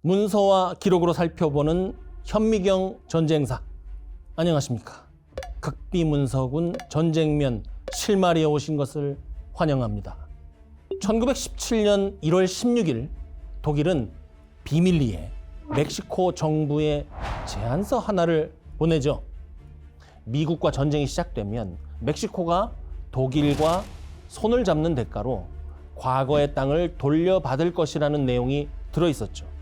문서와 기록으로 살펴보는 현미경 전쟁사. 안녕하십니까. 극비문서군 전쟁면 실마리에 오신 것을 환영합니다. 1917년 1월 16일 독일은 비밀리에 멕시코 정부에 제안서 하나를 보내죠. 미국과 전쟁이 시작되면 멕시코가 독일과 손을 잡는 대가로 과거의 땅을 돌려받을 것이라는 내용이 들어있었죠.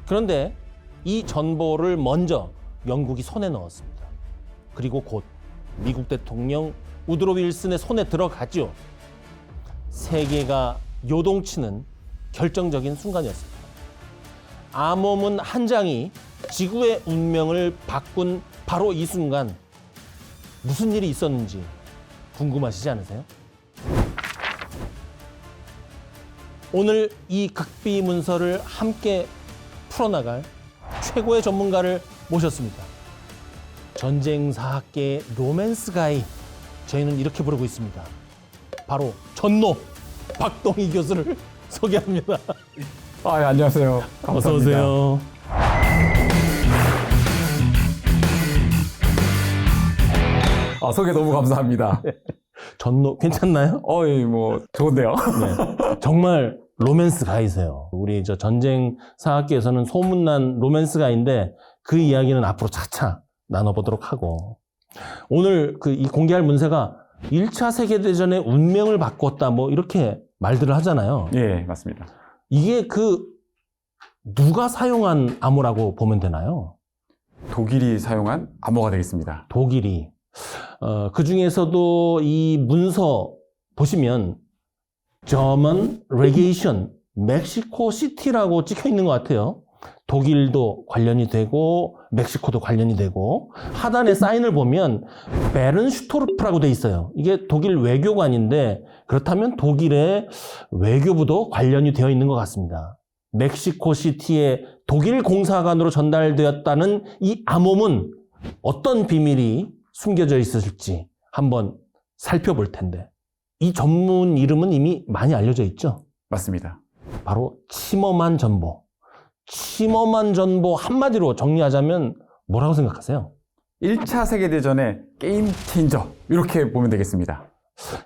그런데 이 전보를 먼저 영국이 손에 넣었습니다. 그리고 곧 미국 대통령 우드로 윌슨의 손에 들어가죠. 세계가 요동치는 결정적인 순간이었습니다. 암호문 한 장이 지구의 운명을 바꾼 바로 이 순간, 무슨 일이 있었는지 궁금하시지 않으세요? 오늘 이 극비 문서를 함께 풀어나갈 최고의 전문가를 모셨습니다. 전쟁사학계의 로맨스 가이, 저희는 이렇게 부르고 있습니다. 바로 전노 박동희 교수를 소개합니다. 안녕하세요. 감사합니다. 어서 오세요. 소개 너무 감사합니다. 전노 괜찮나요? 좋은데요? 네, 정말 로맨스 가이세요. 우리 저 전쟁사학계에서는 소문난 로맨스 가이인데 그 이야기는 앞으로 차차 나눠보도록 하고, 오늘 이 공개할 문서가 1차 세계대전의 운명을 바꿨다 이렇게 말들을 하잖아요. 예, 맞습니다. 이게 누가 사용한 암호라고 보면 되나요? 독일이 사용한 암호가 되겠습니다. 독일이. 그 중에서도 이 문서 보시면 German Legation, 멕시코 시티라고 찍혀 있는 것 같아요. 독일도 관련이 되고 멕시코도 관련이 되고, 하단에 사인을 보면 베른슈토르프라고 돼 있어요. 이게 독일 외교관인데, 그렇다면 독일의 외교부도 관련이 되어 있는 것 같습니다. 멕시코 시티의 독일 공사관으로 전달되었다는 이 암호문, 어떤 비밀이 숨겨져 있을지 한번 살펴볼 텐데, 이 전문 이름은 이미 많이 알려져 있죠? 맞습니다. 바로 침엄한 전보. 침엄한 전보 한마디로 정리하자면 뭐라고 생각하세요? 1차 세계대전의 게임 체인저, 이렇게 보면 되겠습니다.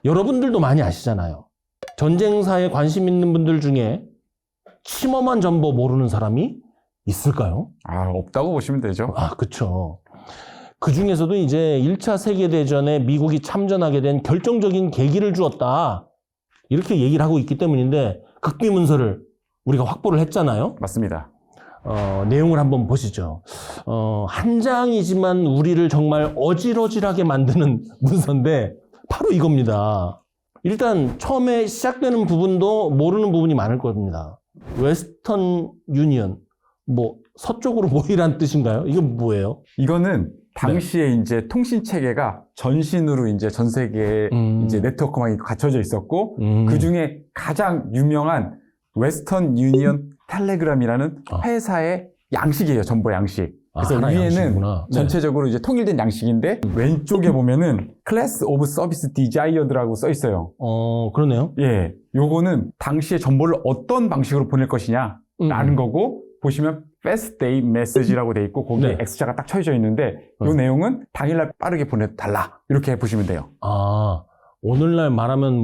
여러분들도 많이 아시잖아요. 전쟁사에 관심 있는 분들 중에 침엄한 전보 모르는 사람이 있을까요? 없다고 보시면 되죠. 그렇죠. 그 중에서도 이제 1차 세계대전에 미국이 참전하게 된 결정적인 계기를 주었다, 이렇게 얘기를 하고 있기 때문인데, 극비문서를 우리가 확보를 했잖아요. 맞습니다. 내용을 한번 보시죠. 한 장이지만 우리를 정말 어질어질하게 만드는 문서인데 바로 이겁니다. 일단 처음에 시작되는 부분도 모르는 부분이 많을 겁니다. 웨스턴 유니언, 서쪽으로 모이란 뜻인가요? 이건 뭐예요? 이거는 당시에 이제 통신 체계가 전신으로 이제 전 세계에 이제 네트워크망이 갖춰져 있었고, 그 중에 가장 유명한 웨스턴 유니언 텔레그램이라는 회사의 양식이에요. 전보 양식. 그래서 위에는 양식이구나. 전체적으로 이제 통일된 양식인데, 왼쪽에 보면은 Class of Service Desired라고 써 있어요. 그러네요. 예, 요거는 당시에 정보를 어떤 방식으로 보낼 것이냐라는 거고, 보시면 Fast Day Message라고 돼 있고, 거기에 네. X자가 딱 쳐져 있는데, 요 내용은 당일날 빠르게 보내달라, 이렇게 보시면 돼요. 오늘날 말하면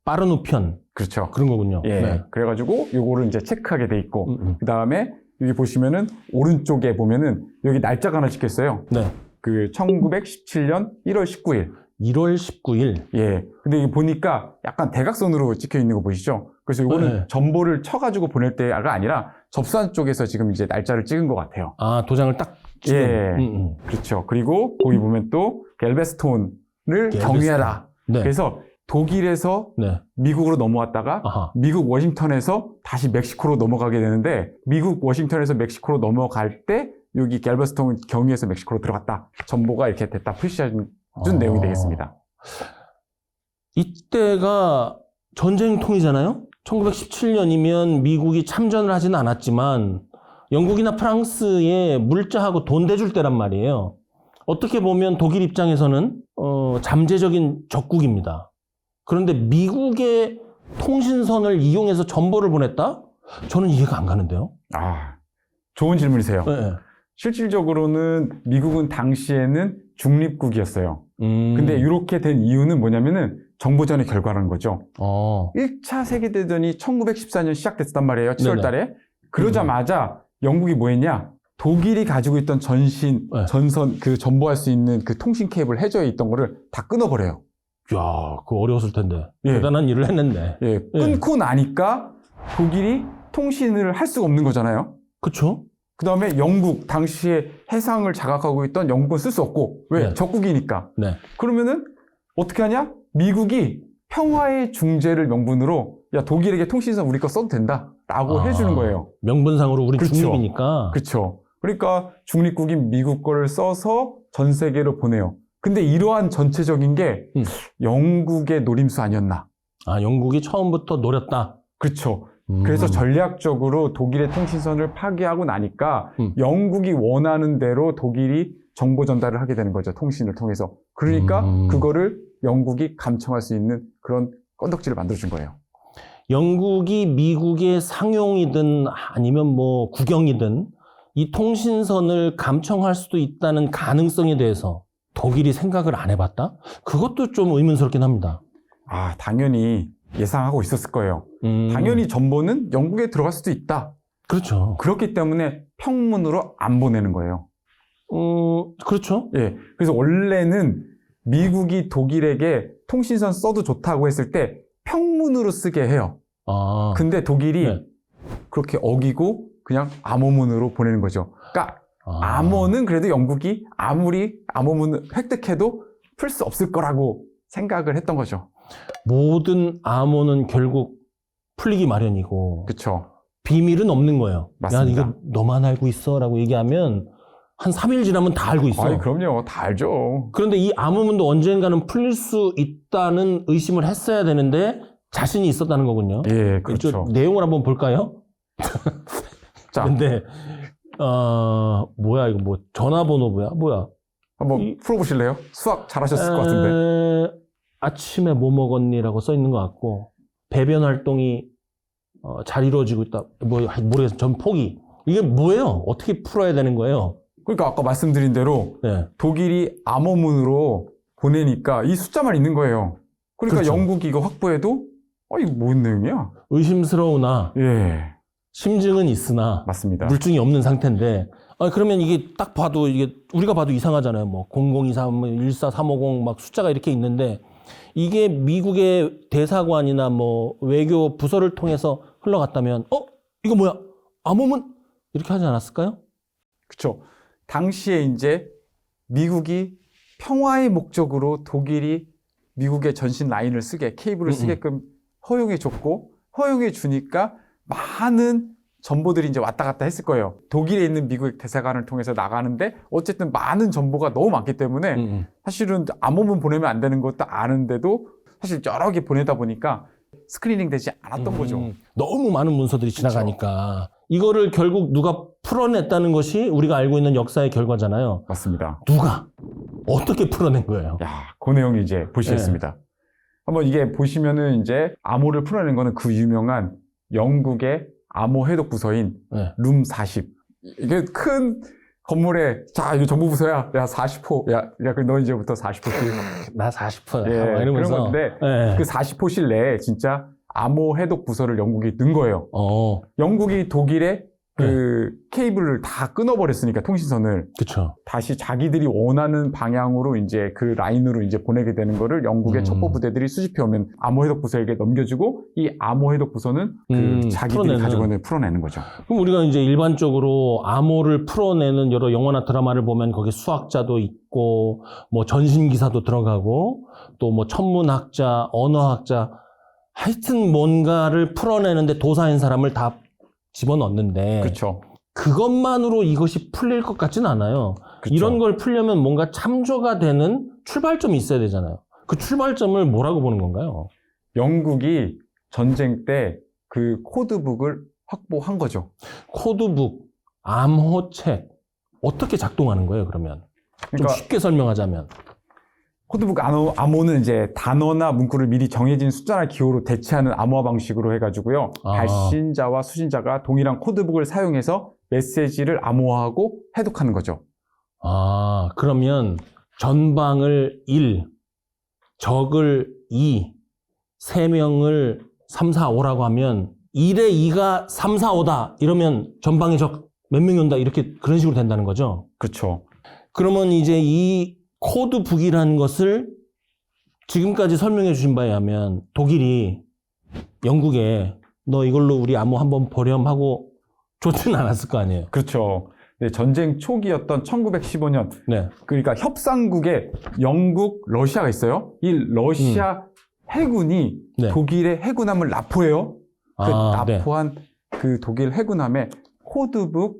빠른 우편, 그렇죠. 그런 거군요. 예, 네. 그래가지고 요거를 이제 체크하게 돼 있고, 그 다음에 여기 보시면은 오른쪽에 보면은 여기 날짜가 하나 찍혀 있어요. 네. 1917년 1월 19일. 1월 19일. 예. 근데 이게 보니까 약간 대각선으로 찍혀 있는 거 보이시죠? 그래서 요거는 네. 전보를 쳐가지고 보낼 때가 아니라 접수한 쪽에서 지금 이제 날짜를 찍은 것 같아요. 도장을 딱 찍은. 예. 그렇죠. 그리고 거기 보면 또 갤베스톤을 경유해라. 네. 그래서 독일에서 네. 미국으로 넘어왔다가 미국 워싱턴에서 다시 멕시코로 넘어가게 되는데, 미국 워싱턴에서 멕시코로 넘어갈 때 여기 갤베스톤 경유해서 멕시코로 들어갔다, 전보가 이렇게 됐다 표시해준 내용이 되겠습니다. 이때가 전쟁통이잖아요. 1917년이면 미국이 참전을 하지는 않았지만 영국이나 프랑스에 물자하고 돈 대줄 때란 말이에요. 어떻게 보면 독일 입장에서는 잠재적인 적국입니다. 그런데 미국의 통신선을 이용해서 정보를 보냈다? 저는 이해가 안 가는데요. 좋은 질문이세요. 네. 실질적으로는 미국은 당시에는 중립국이었어요. 근데 이렇게 된 이유는 뭐냐면은 정보전의 결과라는 거죠. 1차 세계대전이 1914년 시작됐단 말이에요. 7월 달에. 그러자마자 영국이 뭐 했냐? 독일이 가지고 있던 전선, 그 전보할 수 있는 그 통신 케이블 해저에 있던 거를 다 끊어버려요. 야, 그거 어려웠을 텐데. 예. 대단한 일을 했는데. 예, 끊고 나니까 독일이 통신을 할 수가 없는 거잖아요. 그쵸? 그 다음에 영국, 당시에 해상을 장악하고 있던 영국은 쓸 수 없고. 왜? 네. 적국이니까. 네. 그러면은 어떻게 하냐? 미국이 평화의 중재를 명분으로 야, 독일에게 통신선 우리 거 써도 된다. 라고 해주는 거예요. 명분상으로 우린 그렇죠. 중립이니까. 그렇죠. 그러니까 중립국인 미국 거를 써서 전 세계로 보내요. 근데 이러한 전체적인 게 영국의 노림수 아니었나. 아, 영국이 처음부터 노렸다. 그렇죠. 그래서 전략적으로 독일의 통신선을 파괴하고 나니까 영국이 원하는 대로 독일이 정보 전달을 하게 되는 거죠. 통신을 통해서. 그러니까 그거를 영국이 감청할 수 있는 그런 건덕지를 만들어준 거예요. 영국이 미국의 상용이든 아니면 뭐 국영이든 이 통신선을 감청할 수도 있다는 가능성에 대해서 독일이 생각을 안 해봤다? 그것도 좀 의문스럽긴 합니다. 아, 당연히 예상하고 있었을 거예요. 당연히 정보는 영국에 들어갈 수도 있다. 그렇죠. 그렇기 때문에 평문으로 안 보내는 거예요. 그렇죠. 예. 그래서 원래는 미국이 독일에게 통신선 써도 좋다고 했을 때 평문으로 쓰게 해요. 근데 독일이 그렇게 어기고 그냥 암호문으로 보내는 거죠. 그러니까 암호는 그래도 영국이 아무리 암호문을 획득해도 풀 수 없을 거라고 생각을 했던 거죠. 모든 암호는 결국 풀리기 마련이고 그렇죠. 비밀은 없는 거예요. 맞습니다. 야, 이거 너만 알고 있어 라고 얘기하면 한 3일 지나면 다 알고 있어. 아니, 그럼요. 다 알죠. 그런데 이 암호문도 언젠가는 풀릴 수 있다는 의심을 했어야 되는데 자신이 있었다는 거군요. 예, 그렇죠. 저 내용을 한번 볼까요? 자, 근데 뭐야 이거 뭐 전화번호부야? 뭐야? 한번 풀어보실래요? 수학 잘하셨을 것 같은데. 아침에 뭐 먹었니라고 써 있는 것 같고 배변 활동이 잘 이루어지고 있다. 뭐 모르겠어요. 전 포기. 이게 뭐예요? 어떻게 풀어야 되는 거예요? 그러니까 아까 말씀드린 대로 네. 독일이 암호문으로 보내니까 이 숫자만 있는 거예요. 그러니까 그렇죠. 영국이 이거 확보해도 이거 뭔 내용이야? 의심스러우나 예, 심증은 있으나 맞습니다. 물증이 없는 상태인데 그러면 이게 딱 봐도 이게 우리가 봐도 이상하잖아요. 뭐 0023, 14350 막 숫자가 이렇게 있는데 이게 미국의 대사관이나 뭐 외교 부서를 통해서 흘러갔다면 이거 뭐야? 암호문? 이렇게 하지 않았을까요? 그렇죠. 당시에 이제 미국이 평화의 목적으로 독일이 미국의 전신 라인을 케이블을 쓰게끔 허용해 줬고 허용해 주니까 많은 정보들이 이제 왔다 갔다 했을 거예요. 독일에 있는 미국 대사관을 통해서 나가는데 어쨌든 많은 정보가 너무 많기 때문에 사실은 암호문 보내면 안 되는 것도 아는데도 사실 여러 개 보내다 보니까 스크리닝 되지 않았던 거죠. 너무 많은 문서들이 지나가니까 이거를 결국 누가 풀어냈다는 것이 우리가 알고 있는 역사의 결과잖아요. 맞습니다. 누가 어떻게 풀어낸 거예요? 야, 그 내용이 이제 보시겠습니다. 한번 이게 보시면은 이제 암호를 풀어낸 거는 그 유명한 영국의 암호 해독 부서인 룸 40. 이게 큰 건물에 자, 이거 정보 부서야. 야, 40호. 야, 그럼 너 이제부터 40호실. 나 40호야. 예, 이러면서. 그런 건데 그 40호실 내에 진짜 암호 해독 부서를 영국이 넣은 거예요. 영국이 독일에 그 케이블을 다 끊어버렸으니까 통신선을. 그쵸. 다시 자기들이 원하는 방향으로 이제 그 라인으로 이제 보내게 되는 거를 영국의 첩보 부대들이 수집해오면 암호 해독 부서에게 넘겨주고 이 암호 해독 부서는 그 자기들이 가지고 있는 풀어내는 거죠. 그럼 우리가 이제 일반적으로 암호를 풀어내는 여러 영화나 드라마를 보면 거기 수학자도 있고 뭐 전신 기사도 들어가고 또 뭐 천문학자, 언어학자 하여튼 뭔가를 풀어내는데 도사인 사람을 다 집어넣는데 그렇죠. 그것만으로 이것이 풀릴 것 같지는 않아요. 그쵸. 이런 걸 풀려면 뭔가 참조가 되는 출발점이 있어야 되잖아요. 그 출발점을 뭐라고 보는 건가요? 영국이 전쟁 때 그 코드북을 확보한 거죠. 코드북, 암호책 어떻게 작동하는 거예요, 그러면? 좀 그러니까 쉽게 설명하자면. 코드북 암호는 이제 단어나 문구를 미리 정해진 숫자나 기호로 대체하는 암호화 방식으로 해가지고요. 발신자와 수신자가 동일한 코드북을 사용해서 메시지를 암호화하고 해독하는 거죠. 그러면 전방을 1, 적을 2, 3명을 3, 4, 5라고 하면 1에 2가 3, 4, 5다. 이러면 전방에 적 몇 명이 온다. 이렇게 그런 식으로 된다는 거죠. 그렇죠. 그러면 이제 이 코드북이라는 것을 지금까지 설명해 주신 바에 의하면 독일이 영국에 너 이걸로 우리 암호 한번 보렴 하고 좋지는 않았을 거 아니에요. 그렇죠. 네, 전쟁 초기였던 1915년. 네. 그러니까 협상국에 영국, 러시아가 있어요. 이 러시아 해군이 네. 독일의 해군함을 납포해요. 그 납포한 그 독일 해군함에 코드북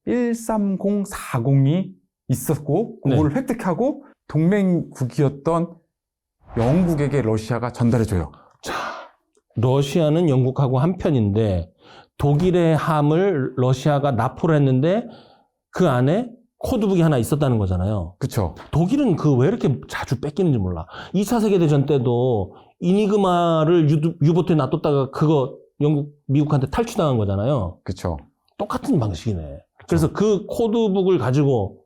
13040이 있었고 그거를 획득하고 동맹국이었던 영국에게 러시아가 전달해줘요. 자, 러시아는 영국하고 한편인데 독일의 함을 러시아가 납포를 했는데 그 안에 코드북이 하나 있었다는 거잖아요. 그렇죠. 독일은 그 왜 이렇게 자주 뺏기는지 몰라. 2차 세계대전 때도 이니그마를 유보트에 놔뒀다가 그거 영국, 미국한테 탈취당한 거잖아요. 그렇죠. 똑같은 방식이네. 그래서 그 코드북을 가지고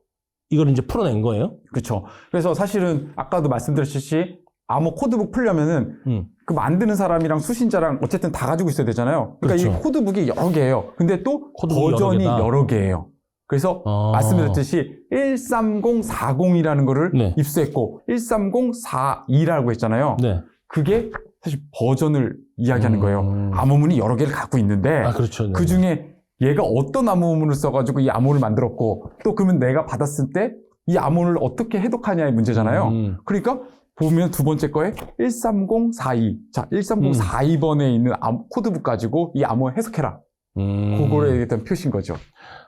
이걸 이제 풀어낸 거예요? 그렇죠. 그래서 사실은 아까도 말씀드렸듯이 암호 코드북 풀려면은 그 만드는 사람이랑 수신자랑 어쨌든 다 가지고 있어야 되잖아요. 그러니까 그렇죠. 이 코드북이 여러 개예요. 근데 또 버전이 여러 개예요. 그래서 말씀드렸듯이 13040이라는 거를 입수했고 13042라고 했잖아요. 네. 그게 사실 버전을 이야기하는 거예요. 암호문이 여러 개를 갖고 있는데 그렇죠. 네. 그 중에 얘가 어떤 암호문을 써가지고 이 암호를 만들었고 또 그러면 내가 받았을 때 이 암호를 어떻게 해독하냐의 문제잖아요. 그러니까 보면 두 번째 거에 13042. 자, 13042번에 있는 코드북 가지고 이 암호 해석해라. 그거에 일단 표시인 거죠.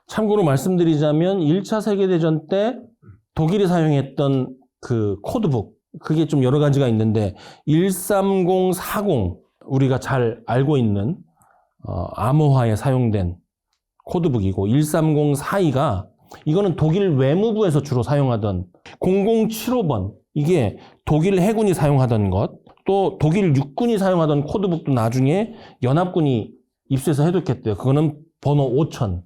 참고로 말씀드리자면 1차 세계대전 때 독일이 사용했던 그 코드북, 그게 좀 여러 가지가 있는데 13040, 우리가 잘 알고 있는 암호화에 사용된 코드북이고 13042가 이거는 독일 외무부에서 주로 사용하던 0075번, 이게 독일 해군이 사용하던 것, 또 독일 육군이 사용하던 코드북도 나중에 연합군이 입수해서 해독했대요. 그거는 번호 5000.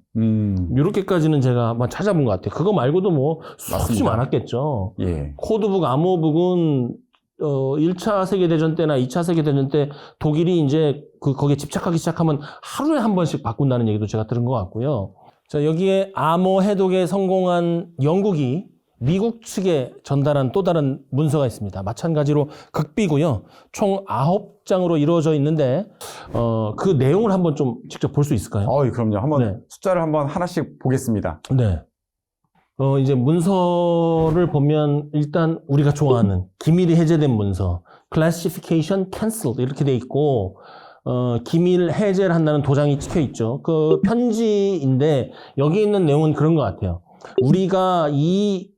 이렇게까지는 제가 한번 찾아본 것 같아요. 그거 말고도 뭐 수없이 많았겠죠. 예. 코드북, 암호북은 1차 세계대전 때나 2차 세계대전 때 독일이 이제 거기에 집착하기 시작하면 하루에 한 번씩 바꾼다는 얘기도 제가 들은 것 같고요. 자, 여기에 암호 해독에 성공한 영국이 미국 측에 전달한 또 다른 문서가 있습니다. 마찬가지로 극비고요. 총 9장으로 이루어져 있는데 그 내용을 한번 좀 직접 볼 수 있을까요? 그럼요. 한번 숫자를 한번 하나씩 보겠습니다. 네. 이제 문서를 보면 일단 우리가 좋아하는 기밀이 해제된 문서, classification cancelled 이렇게 돼 있고 기밀 해제를 한다는 도장이 찍혀 있죠. 그 편지인데 여기 있는 내용은 그런 것 같아요. 우리가 이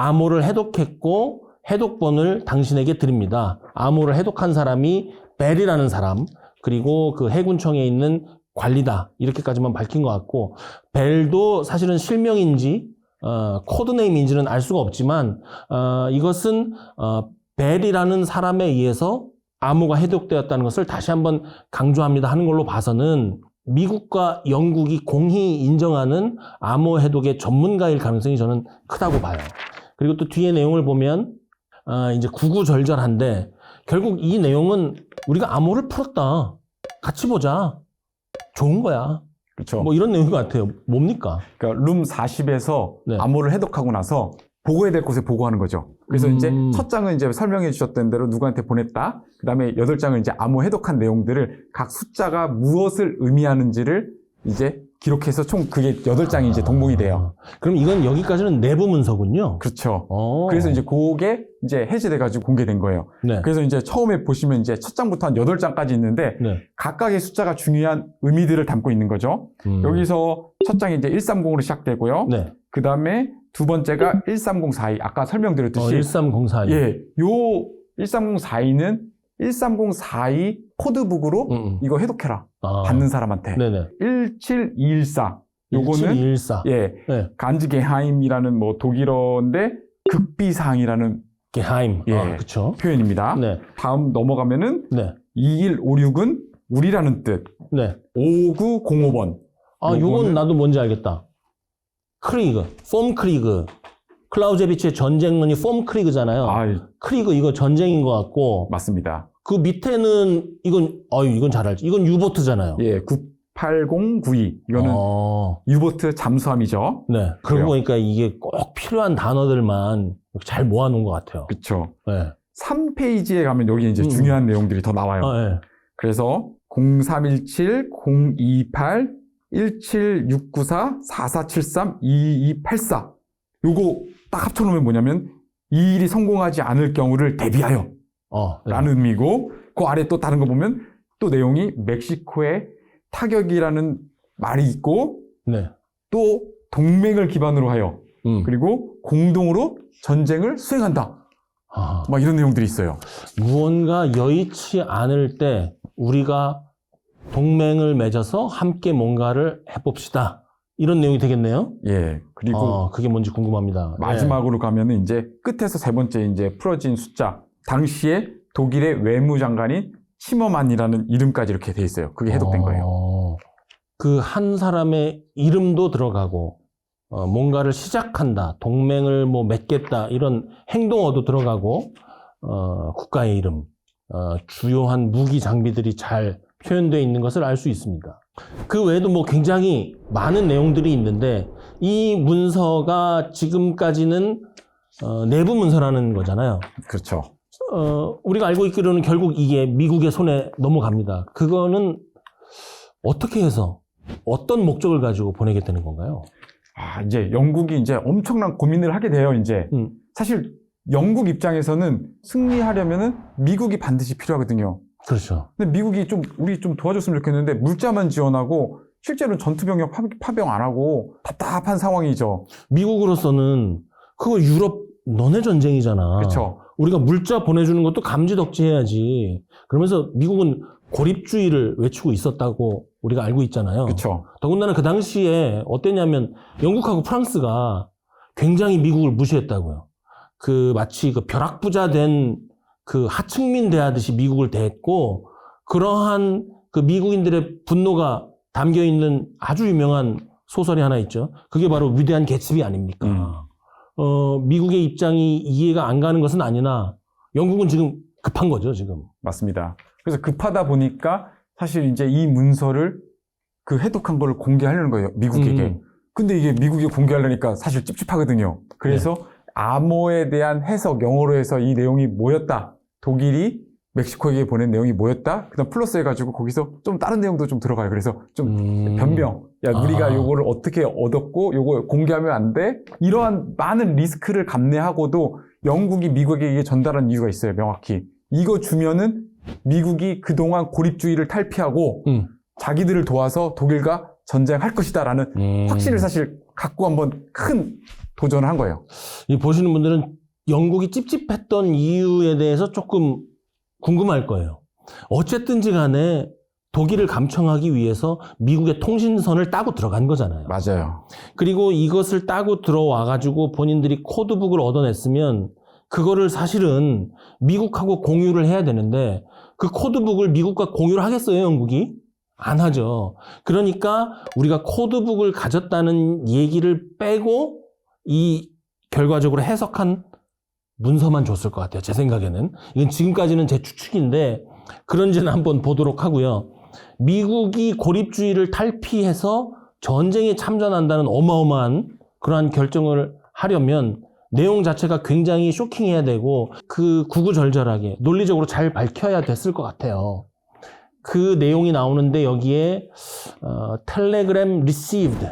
암호를 해독했고 해독본을 당신에게 드립니다. 암호를 해독한 사람이 벨이라는 사람, 그리고 그 해군청에 있는 관리다. 이렇게까지만 밝힌 것 같고, 벨도 사실은 실명인지 코드네임인지는 알 수가 없지만 이것은 벨이라는 사람에 의해서 암호가 해독되었다는 것을 다시 한번 강조합니다 하는 걸로 봐서는 미국과 영국이 공히 인정하는 암호 해독의 전문가일 가능성이 저는 크다고 봐요. 그리고 또 뒤에 내용을 보면 이제 구구절절한데 결국 이 내용은 우리가 암호를 풀었다. 같이 보자. 좋은 거야. 그렇죠. 뭐 이런 내용인 것 같아요. 뭡니까? 그러니까 룸 40에서 암호를 해독하고 나서 보고해야 될 곳에 보고하는 거죠. 그래서 이제 첫 장은 이제 설명해 주셨던 대로 누구한테 보냈다. 그 다음에 8장은 이제 암호 해독한 내용들을 각 숫자가 무엇을 의미하는지를 이제 기록해서 총 그게 8장이 이제 동봉이 돼요. 그럼 이건 여기까지는 내부 문서군요. 그렇죠. 그래서 이제 그게 이제 해제돼가지고 공개된 거예요. 네. 그래서 이제 처음에 보시면 이제 첫 장부터 한 8장까지 있는데 각각의 숫자가 중요한 의미들을 담고 있는 거죠. 여기서 첫 장이 이제 130으로 시작되고요. 그 다음에 두 번째가 13042. 아까 설명드렸듯이 13042. 예, 요 13042는 13042 코드북으로 이거 해독해라. 받는 사람한테. 네네. 17214. 요거는 17214. 예, 간즈게하임이라는 뭐 독일어인데 극비사항이라는 게하임. 예. 그쵸. 표현입니다. 네. 다음 넘어가면은 네. 2156은 우리라는 뜻. 네. 5905번. 요건 나도 뭔지 알겠다. 크리그, 폼 크리그. 클라우제비치의 전쟁론이 폼 크리그잖아요. 크리그, 이거 전쟁인 것 같고. 맞습니다. 그 밑에는, 이건 잘 알지. 이건 유보트잖아요. 예, 98092. 이거는 유보트 잠수함이죠. 네. 그러고 보니까 이게 꼭 필요한 단어들만 잘 모아놓은 것 같아요. 그쵸. 네. 3페이지에 가면 여기 이제 중요한 내용들이 더 나와요. 네. 그래서 0317, 028, 17694, 4473, 2284. 요거 딱 합쳐놓으면 뭐냐면 이 일이 성공하지 않을 경우를 대비하여 네. 라는 의미고 그 아래 또 다른 거 보면 또 내용이 멕시코의 타격이라는 말이 있고 네. 또 동맹을 기반으로 하여 그리고 공동으로 전쟁을 수행한다. 막 이런 내용들이 있어요. 무언가 여의치 않을 때 우리가 동맹을 맺어서 함께 뭔가를 해봅시다. 이런 내용이 되겠네요. 예. 그리고 그게 뭔지 궁금합니다. 마지막으로 가면은 이제 끝에서 세 번째 이제 풀어진 숫자. 당시에 독일의 외무장관인 치머만이라는 이름까지 이렇게 돼 있어요. 그게 해독된 거예요. 그 한 사람의 이름도 들어가고 뭔가를 시작한다, 동맹을 뭐 맺겠다 이런 행동어도 들어가고 국가의 이름, 주요한 무기 장비들이 잘 표현되어 있는 것을 알 수 있습니다. 그 외에도 뭐 굉장히 많은 내용들이 있는데 이 문서가 지금까지는 내부 문서라는 거잖아요. 그렇죠. 우리가 알고 있기로는 결국 이게 미국의 손에 넘어갑니다. 그거는 어떻게 해서 어떤 목적을 가지고 보내게 되는 건가요? 이제 영국이 이제 엄청난 고민을 하게 돼요, 이제. 사실 영국 입장에서는 승리하려면은 미국이 반드시 필요하거든요. 그렇죠. 근데 미국이 우리 좀 도와줬으면 좋겠는데 물자만 지원하고 실제로는 전투병력 파병 안 하고 답답한 상황이죠. 미국으로서는 그거 유럽 너네 전쟁이잖아. 그렇죠. 우리가 물자 보내주는 것도 감지덕지해야지. 그러면서 미국은 고립주의를 외치고 있었다고 우리가 알고 있잖아요. 그렇죠. 더군다나 그 당시에 어땠냐면 영국하고 프랑스가 굉장히 미국을 무시했다고요. 마치 벼락부자 된 하층민 대하듯이 미국을 대했고, 그러한 미국인들의 분노가 담겨 있는 아주 유명한 소설이 하나 있죠. 그게 바로 위대한 개츠비 아닙니까? 미국의 입장이 이해가 안 가는 것은 아니나 영국은 지금 급한 거죠, 지금. 맞습니다. 그래서 급하다 보니까 사실 이제 이 문서를 해독한 거를 공개하려는 거예요, 미국에게. 근데 이게 미국이 공개하려니까 사실 찝찝하거든요. 그래서 암호에 대한 해석, 영어로 해서 이 내용이 뭐였다. 독일이 멕시코에게 보낸 내용이 뭐였다. 그다음 플러스 해가지고 거기서 좀 다른 내용도 좀 들어가요. 그래서 좀 변명. 우리가 요거를 어떻게 얻었고 요거 공개하면 안 돼. 이러한 많은 리스크를 감내하고도 영국이 미국에게 전달한 이유가 있어요. 명확히. 이거 주면은 미국이 그동안 고립주의를 탈피하고 자기들을 도와서 독일과 전쟁할 것이다라는 확신을 사실 갖고 한번 큰 도전을 한 거예요. 보시는 분들은 영국이 찝찝했던 이유에 대해서 조금 궁금할 거예요. 어쨌든지 간에 독일을 감청하기 위해서 미국의 통신선을 따고 들어간 거잖아요. 맞아요. 그리고 이것을 따고 들어와가지고 본인들이 코드북을 얻어냈으면 그거를 사실은 미국하고 공유를 해야 되는데 그 코드북을 미국과 공유를 하겠어요, 영국이? 안 하죠. 그러니까 우리가 코드북을 가졌다는 얘기를 빼고 이 결과적으로 해석한 문서만 줬을 것 같아요. 제 생각에는. 이건 지금까지는 제 추측인데 그런지는 한번 보도록 하고요. 미국이 고립주의를 탈피해서 전쟁에 참전한다는 어마어마한 그러한 결정을 하려면 내용 자체가 굉장히 쇼킹해야 되고 구구절절하게 논리적으로 잘 밝혀야 됐을 것 같아요. 그 내용이 나오는데 여기에 Telegram received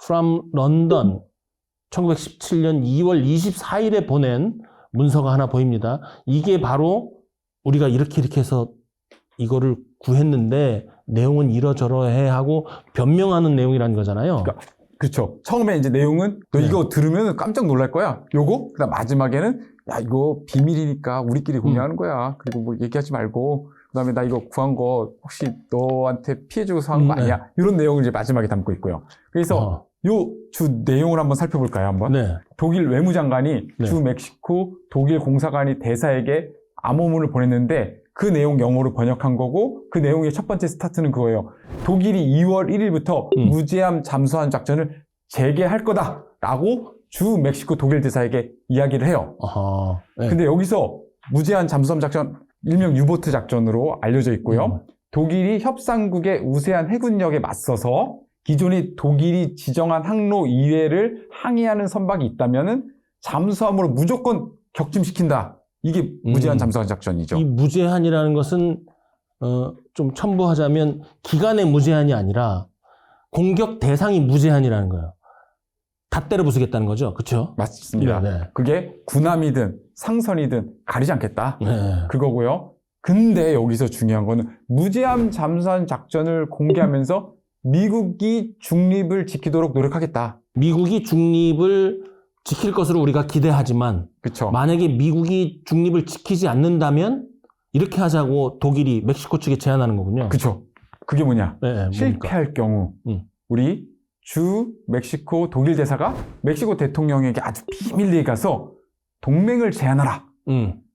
from London 1917년 2월 24일에 보낸 문서가 하나 보입니다. 이게 바로 우리가 이렇게 해서 이거를 구했는데 내용은 이러저러해 하고 변명하는 내용이라는 거잖아요. 그렇죠. 처음에 이제 내용은 너 이거 들으면 깜짝 놀랄 거야. 요거 그다음 마지막에는 야 이거 비밀이니까 우리끼리 공유하는 거야. 그리고 뭐 얘기하지 말고 그다음에 나 이거 구한 거 혹시 너한테 피해 주고서 한 거 아니야. 이런 내용을 이제 마지막에 담고 있고요. 그래서 요 주 내용을 한번 살펴볼까요? 한번. 네. 독일 외무장관이 네. 주 멕시코 독일 공사관이 대사에게 암호문을 보냈는데 그 내용 영어로 번역한 거고 그 내용의 첫 번째 스타트는 그거예요. 독일이 2월 1일부터 무제한 잠수함 작전을 재개할 거다라고 주 멕시코 독일 대사에게 이야기를 해요. 아하. 네. 근데 여기서 무제한 잠수함 작전, 일명 유보트 작전으로 알려져 있고요. 독일이 협상국의 우세한 해군력에 맞서서 기존의 독일이 지정한 항로 이외를 항해하는 선박이 있다면은 잠수함으로 무조건 격침시킨다. 이게 무제한 잠수함 작전이죠. 이 무제한이라는 것은 좀 첨부하자면 기간의 무제한이 아니라 공격 대상이 무제한이라는 거예요. 다 때려 부수겠다는 거죠. 그렇죠? 맞습니다. 네. 그게 군함이든 상선이든 가리지 않겠다. 네. 그거고요. 근데 여기서 중요한 거는 무제한 잠수함 작전을 공개하면서 미국이 중립을 지키도록 노력하겠다. 미국이 중립을 지킬 것으로 우리가 기대하지만 그렇죠. 만약에 미국이 중립을 지키지 않는다면 이렇게 하자고 독일이 멕시코 측에 제안하는 거군요. 그렇죠. 그게 뭐냐? 네, 뭡니까? 실패할 경우 우리 주 멕시코 독일 대사가 멕시코 대통령에게 아주 비밀리에 가서 동맹을 제안하라.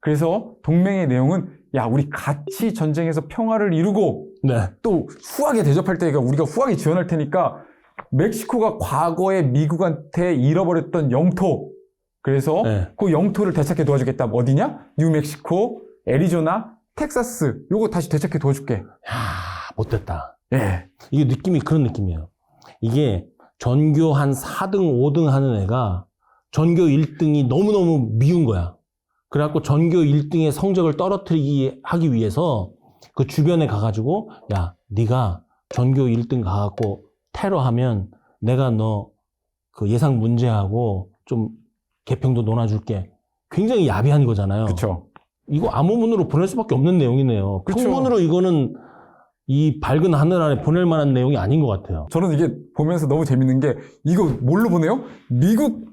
그래서 동맹의 내용은 야, 우리 같이 전쟁에서 평화를 이루고 네. 또 후하게 대접할 때가 우리가 후하게 지원할 테니까 멕시코가 과거에 미국한테 잃어버렸던 영토, 그래서 네. 그 영토를 되찾게 도와주겠다. 어디냐? 뉴멕시코, 애리조나, 텍사스. 요거 다시 되찾게 도와줄게. 야, 못됐다. 예. 이게 느낌이 그런 느낌이에요. 이게 전교 한 4등, 5등 하는 애가 전교 1등이 너무너무 미운 거야. 그래갖고 전교 1등의 성적을 떨어뜨리기 하기 위해서 그 주변에 가가지고 야, 네가 전교 1등 가갖고 테러하면 내가 너 그 예상 문제하고 좀 개평도 논아줄게. 굉장히 야비한 거잖아요. 그렇죠. 이거 암호문으로 보낼 수밖에 없는 내용이네요. 그쵸. 평문으로 이거는 이 밝은 하늘 아래 보낼 만한 내용이 아닌 것 같아요. 저는 이게 보면서 너무 재밌는 게 이거 뭘로 보내요? 미국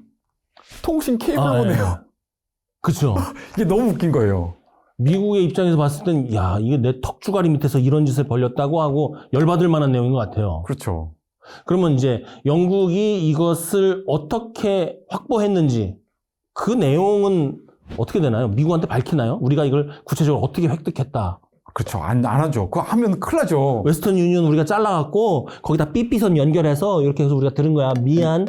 통신 케이블로 보내요. 그렇죠. 이게 너무 웃긴 거예요. 미국의 입장에서 봤을 땐 야, 이게 내 턱주가리 밑에서 이런 짓을 벌였다고 하고 열받을 만한 내용인 것 같아요. 그렇죠. 그러면 이제 영국이 이것을 어떻게 확보했는지 그 내용은 어떻게 되나요? 미국한테 밝히나요? 우리가 이걸 구체적으로 어떻게 획득했다. 그렇죠. 안 하죠. 그거 하면 큰일 나죠. 웨스턴 유니언 우리가 잘라갖고 거기다 삐삐선 연결해서 이렇게 해서 우리가 들은 거야. 미안.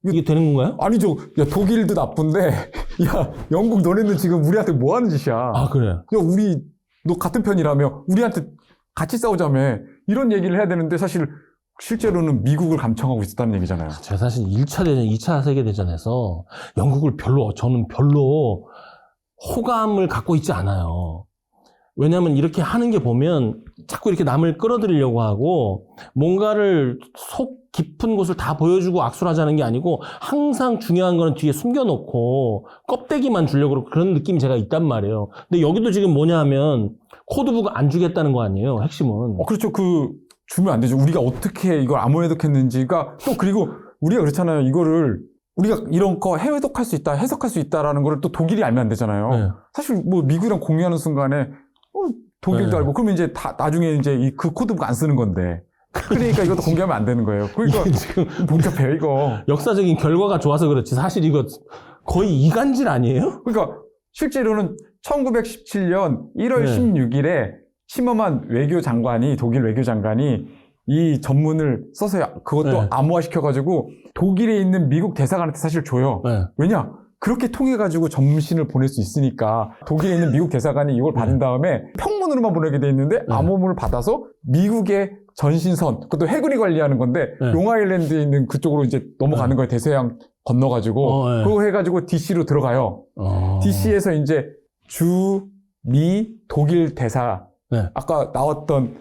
이게 되는 건가요? 아니죠. 야, 독일도 나쁜데, 야, 영국 너네는 지금 우리한테 뭐 하는 짓이야. 아, 그래요? 야, 너 같은 편이라며, 우리한테 같이 싸우자며, 이런 얘기를 해야 되는데, 사실, 실제로는 미국을 감청하고 있었다는 얘기잖아요. 제가 사실 1차 대전, 2차 세계대전에서 영국을 저는 별로 호감을 갖고 있지 않아요. 왜냐하면 이렇게 하는 게 보면 자꾸 이렇게 남을 끌어들이려고 하고 뭔가를 속 깊은 곳을 다 보여주고 악수를 하자는 게 아니고 항상 중요한 거는 뒤에 숨겨놓고 껍데기만 주려고 그러고 그런 느낌이 제가 있단 말이에요. 근데 여기도 지금 뭐냐 하면 코드북 안 주겠다는 거 아니에요, 핵심은. 그렇죠. 주면 안 되죠. 우리가 어떻게 이걸 암호 해독했는지가, 또 그리고 우리가 그렇잖아요. 이거를, 우리가 이런 거 해독할 수 있다, 해석할 수 있다라는 거를 또 독일이 알면 안 되잖아요. 네. 사실 뭐 미국이랑 공유하는 순간에, 독일도 네. 알고, 그러면 이제 나중에 이제 그 코드북 안 쓰는 건데. 그러니까 이것도 공개하면 안 되는 거예요. 그러니까 이게 지금 복잡해요, 이거. 역사적인 결과가 좋아서 그렇지 사실 이거 거의 이간질 아니에요? 그러니까 실제로는 1917년 1월 네. 16일에 시머만 독일 외교장관이 이 전문을 써서 그것도 네. 암호화시켜가지고 독일에 있는 미국 대사관한테 사실 줘요. 네. 왜냐? 그렇게 통해가지고 전신을 보낼 수 있으니까 독일에 있는 미국 대사관이 이걸 받은 다음에 평문으로만 보내게 돼 있는데 암호문을 받아서 미국의 전신선, 그것도 해군이 관리하는 건데 네. 롱아일랜드에 있는 그쪽으로 이제 넘어가는 거예요. 대서양 건너가지고 네. 그거 해가지고 DC로 들어가요. DC에서 이제 미 독일 대사, 네. 아까 나왔던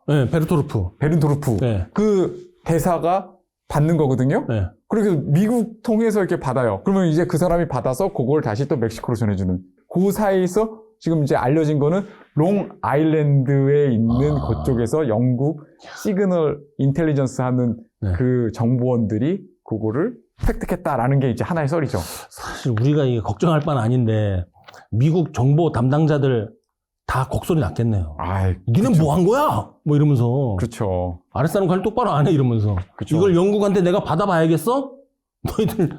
네, 베르토르프. 베른토르프 네. 그 대사가 받는 거거든요. 네. 그래서 미국 통해서 이렇게 받아요. 그러면 이제 그 사람이 받아서 그걸 다시 또 멕시코로 전해주는. 그 사이에서 지금 이제 알려진 거는 롱 아일랜드에 있는 그쪽에서 영국 시그널 인텔리전스 하는 네. 그 정보원들이 그거를 획득했다라는 게 이제 하나의 썰이죠. 사실 우리가 이게 걱정할 바는 아닌데 미국 정보 담당자들 다 곡소리 났겠네요. 아이, 니는 그쵸. 뭐 한 거야? 뭐 이러면서. 그렇죠. 아랫사람 관리 똑바로 안 해 이러면서. 그쵸. 이걸 영국한테 내가 받아봐야겠어? 너희들.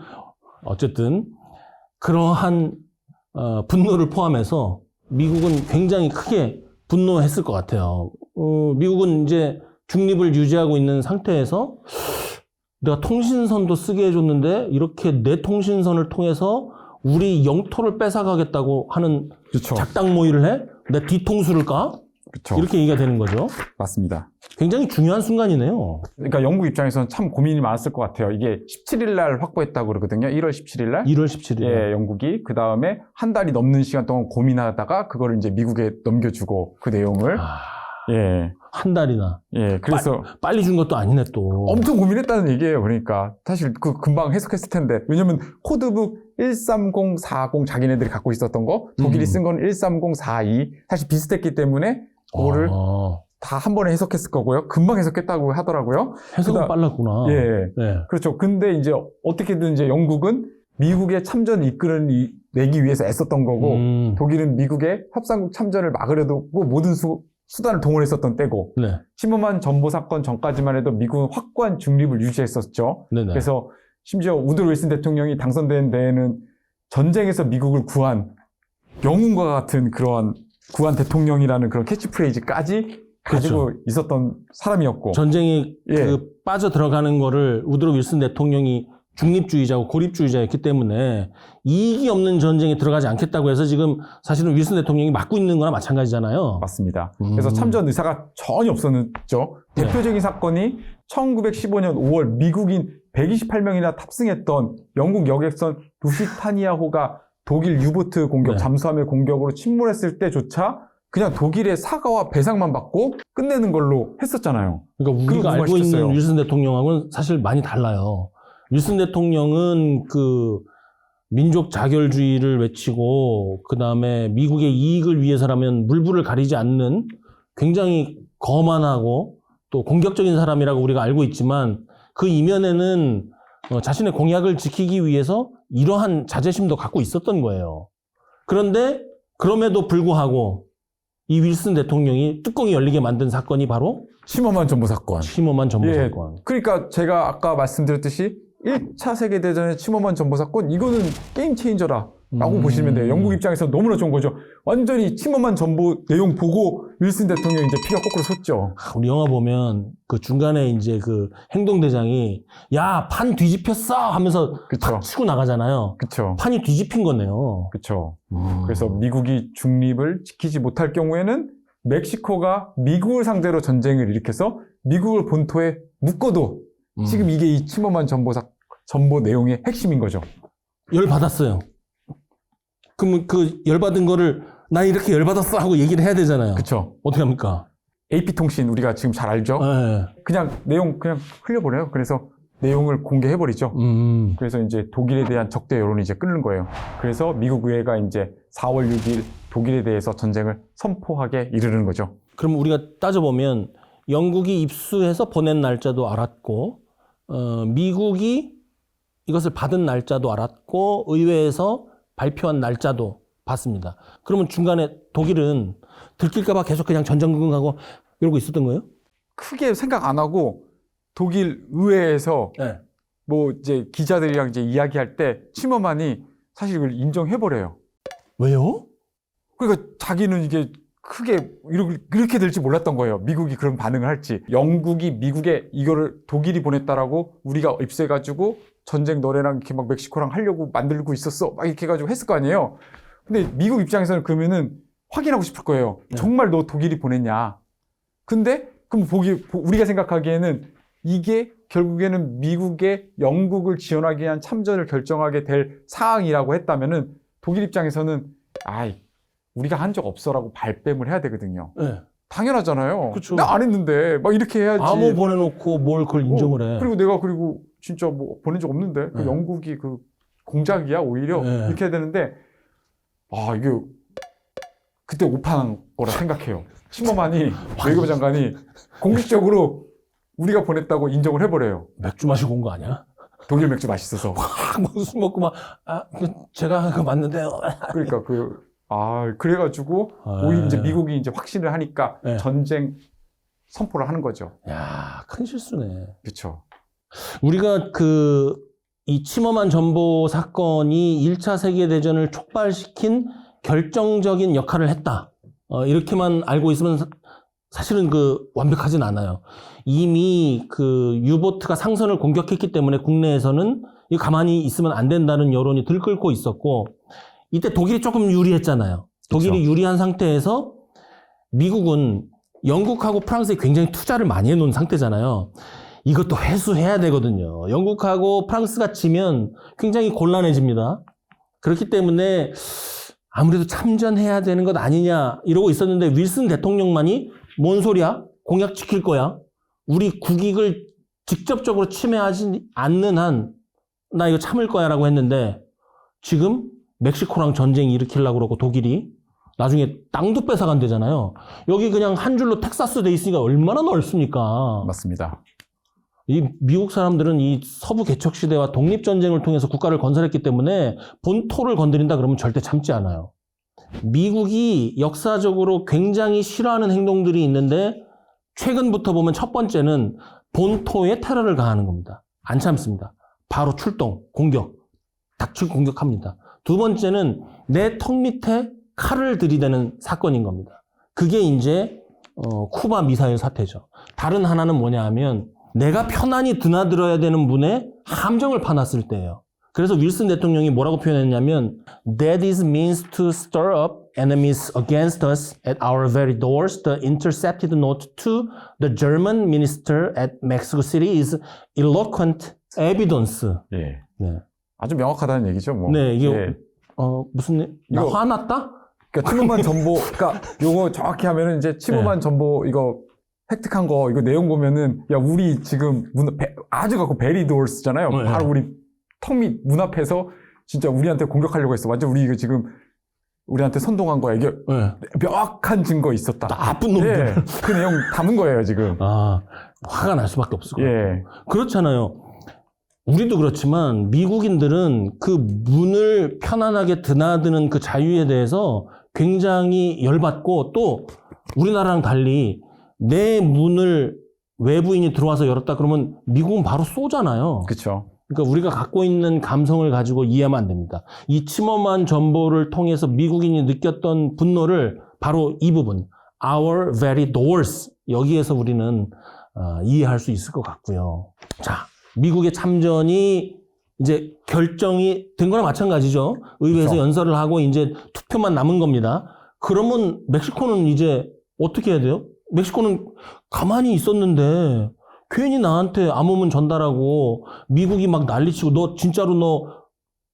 어쨌든 그러한 분노를 포함해서 미국은 굉장히 크게 분노했을 것 같아요. 미국은 이제 중립을 유지하고 있는 상태에서 내가 통신선도 쓰게 해줬는데 이렇게 내 통신선을 통해서 우리 영토를 뺏어가겠다고 하는 그렇죠. 작당 모의를 해? 내 뒤통수를 까? 그렇죠. 이렇게 얘기가 되는 거죠. 맞습니다. 굉장히 중요한 순간이네요. 그러니까 영국 입장에서는 참 고민이 많았을 것 같아요. 이게 17일 날 확보했다고 그러거든요. 1월 17일 날. 1월 17일. 예, 영국이 그 다음에 한 달이 넘는 시간 동안 고민하다가 그거를 이제 미국에 넘겨주고 그 내용을 예, 한 달이나. 예, 그래서 빨리 준 것도 아니네 또. 엄청 고민했다는 얘기예요. 그러니까 사실 그 금방 해석했을 텐데 왜냐면 코드북 13040 자기네들이 갖고 있었던 거 독일이 쓴 건 13042 사실 비슷했기 때문에 그거를 다 한 번에 해석했을 거고요. 금방 해석했다고 하더라고요. 해석은 빨랐구나. 예, 네. 그렇죠. 근데 이제 어떻게든 이제 영국은 미국의 참전을 이끌어내기 위해서 애썼던 거고 독일은 미국의 협상국 참전을 막으려고 모든 수단을 동원했었던 때고 네. 치모만 전보 사건 전까지만 해도 미국은 확고한 중립을 유지했었죠. 네네. 그래서 심지어 우드로 윌슨 대통령이 당선된 데에는 전쟁에서 미국을 구한 영웅과 같은 그런 구한 대통령이라는 그런 캐치프레이즈까지 가지고 그렇죠. 있었던 사람이었고 전쟁이 예. 그 빠져 들어가는 거를 우드로 윌슨 대통령이 중립주의자고 고립주의자였기 때문에 이익이 없는 전쟁에 들어가지 않겠다고 해서 지금 사실은 윌슨 대통령이 맡고 있는 거나 마찬가지잖아요. 맞습니다. 그래서 참전 의사가 전혀 없었죠. 네. 대표적인 사건이 1915년 5월 미국인 128명이나 탑승했던 영국 여객선 루시타니아호가 독일 유보트 공격, 네. 잠수함의 공격으로 침몰했을 때조차 그냥 독일의 사과와 배상만 받고 끝내는 걸로 했었잖아요. 그러니까 우리가 그거 알고 멋있었어요. 있는 윌슨 대통령하고는 사실 많이 달라요. 윌슨 대통령은 그 민족 자결주의를 외치고 그 다음에 미국의 이익을 위해서라면 물불을 가리지 않는 굉장히 거만하고 또 공격적인 사람이라고 우리가 알고 있지만 그 이면에는 자신의 공약을 지키기 위해서 이러한 자제심도 갖고 있었던 거예요. 그런데 그럼에도 불구하고 이 윌슨 대통령이 뚜껑이 열리게 만든 사건이 바로 침허만 전보 사건. 침허만 전보 예. 사건. 그러니까 제가 아까 말씀드렸듯이 1차 세계대전의 침허만 전보 사건 이거는 게임 체인저라고 보시면 돼요. 영국 입장에서 너무나 좋은 거죠. 완전히 침허만 전보 내용 보고 윌슨 대통령이 이제 피가 거꾸로 솟죠. 우리 영화 보면 그 중간에 이제 그 행동대장이 야, 판 뒤집혔어 하면서 그쵸. 팍 치고 나가잖아요. 그쵸. 판이 뒤집힌 거네요. 그쵸. 그래서 미국이 중립을 지키지 못할 경우에는 멕시코가 미국을 상대로 전쟁을 일으켜서 미국을 본토에 묶어도 지금 이게 이 침허만 전보 내용의 핵심인 거죠. 열 받았어요. 그럼 그 열 받은 거를 나 이렇게 열 받았어 하고 얘기를 해야 되잖아요. 그쵸. 어떻게 합니까? AP통신 우리가 지금 잘 알죠? 네. 그냥 내용 그냥 흘려버려요. 그래서 내용을 공개해버리죠. 그래서 이제 독일에 대한 적대 여론이 이제 끓는 거예요. 그래서 미국 의회가 이제 4월 6일 독일에 대해서 전쟁을 선포하게 이르는 거죠. 그럼 우리가 따져보면 영국이 입수해서 보낸 날짜도 알았고 미국이 이것을 받은 날짜도 알았고 의회에서 발표한 날짜도 봤습니다. 그러면 중간에 독일은 들킬까 봐 계속 그냥 전전긍긍하고 이러고 있었던 거예요? 크게 생각 안 하고 독일 의회에서 네. 뭐 이제 기자들이랑 이제 이야기할 때 침허만이 사실 이걸 인정해버려요. 왜요? 그러니까 자기는 이게 크게 이렇게 될지 몰랐던 거예요. 미국이 그런 반응을 할지. 영국이 미국에 이거를 독일이 보냈다라고 우리가 입수해가지고 전쟁 너네랑 이렇게 막 멕시코랑 하려고 만들고 있었어. 막 이렇게 해가지고 했을 거 아니에요. 근데 미국 입장에서는 그러면은 확인하고 싶을 거예요. 네. 정말 너 독일이 보냈냐. 근데 그럼 우리가 생각하기에는 이게 결국에는 미국의 영국을 지원하기 위한 참전을 결정하게 될 사항이라고 했다면은 독일 입장에서는 아이 우리가 한 적 없어라고 발뺌을 해야 되거든요. 네. 당연하잖아요. 그쵸. 나 안 했는데 막 이렇게 해야지. 암호 보내놓고 뭘 그걸 인정을 해. 그리고 내가 진짜 뭐 보낸 적 없는데 그 네. 영국이 그 공작이야 오히려 네. 이렇게 해야 되는데 이게 그때 오판한 거라 생각해요. 침허만이 외교부 장관이 공식적으로 우리가 보냈다고 인정을 해버려요. 맥주 마시고 온 거 아니야? 독일 맥주 맛있어서. 술 먹고 막 제가 한 거 맞는데요. 그러니까 그래가지고 오히려 이제 미국이 이제 확신을 하니까 네. 전쟁 선포를 하는 거죠. 야, 큰 실수네. 그렇죠. 우리가 이 침엄한 전보 사건이 1차 세계대전을 촉발시킨 결정적인 역할을 했다. 이렇게만 알고 있으면 사실은 완벽하진 않아요. 이미 유보트가 상선을 공격했기 때문에 국내에서는 이 가만히 있으면 안 된다는 여론이 들끓고 있었고, 이때 독일이 조금 유리했잖아요. 독일이 그쵸. 유리한 상태에서 미국은 영국하고 프랑스에 굉장히 투자를 많이 해놓은 상태잖아요. 이것도 회수해야 되거든요. 영국하고 프랑스가 지면 굉장히 곤란해집니다. 그렇기 때문에 아무래도 참전해야 되는 것 아니냐 이러고 있었는데 윌슨 대통령만이 뭔 소리야? 공약 지킬 거야. 우리 국익을 직접적으로 침해하지 않는 한 나 이거 참을 거야 라고 했는데 지금 멕시코랑 전쟁 일으키려고 그러고 독일이 나중에 땅도 뺏어간대잖아요. 여기 그냥 한 줄로 텍사스 돼 있으니까 얼마나 넓습니까? 맞습니다. 이 미국 사람들은 이 서부 개척 시대와 독립전쟁을 통해서 국가를 건설했기 때문에 본토를 건드린다 그러면 절대 참지 않아요. 미국이 역사적으로 굉장히 싫어하는 행동들이 있는데 최근부터 보면 첫 번째는 본토에 테러를 가하는 겁니다. 안 참습니다. 바로 출동, 공격, 닥치고 공격합니다. 두 번째는 내 턱 밑에 칼을 들이대는 사건인 겁니다. 그게 이제 쿠바 미사일 사태죠. 다른 하나는 뭐냐 하면 내가 편안히 드나들어야 되는 분에 함정을 파놨을 때예요. 그래서 윌슨 대통령이 뭐라고 표현했냐면 That is means to stir up enemies against us at our very doors. The intercepted note to the German minister at Mexico City is eloquent evidence. 예. 네, 아주 명확하다는 얘기죠. 뭐. 네 이게 예. 무슨 나 이거- 화났다? 그러니까 침범한 정보, 그러니까 요거 정확히 하면은 이제 침범한 정보 이거 획득한 거 이거 내용 보면은 야 우리 지금 아주 갖고 베리 도어스잖아요. 네. 바로 우리 턱 밑 문 앞에서 진짜 우리한테 공격하려고 했어. 완전 우리 이거 지금 우리한테 선동한 거야. 이게 네. 명확한 증거 있었다. 나쁜 놈들. 예. 그 내용 담은 거예요 지금. 화가 날 수밖에 없을 거예요. 예. 그렇잖아요. 우리도 그렇지만 미국인들은 그 문을 편안하게 드나드는 그 자유에 대해서 굉장히 열받고 또 우리나라랑 달리 내 문을 외부인이 들어와서 열었다 그러면 미국은 바로 쏘잖아요. 그렇죠. 그러니까 우리가 갖고 있는 감성을 가지고 이해하면 안 됩니다. 이 침범한 정보를 통해서 미국인이 느꼈던 분노를 바로 이 부분, our very doors, 여기에서 우리는 이해할 수 있을 것 같고요. 자, 미국의 참전이 이제 결정이 된 거나 마찬가지죠. 의회에서 그렇죠. 연설을 하고 이제 투표만 남은 겁니다. 그러면 멕시코는 이제 어떻게 해야 돼요? 멕시코는 가만히 있었는데 괜히 나한테 암호문 전달하고 미국이 막 난리치고 너 진짜로 너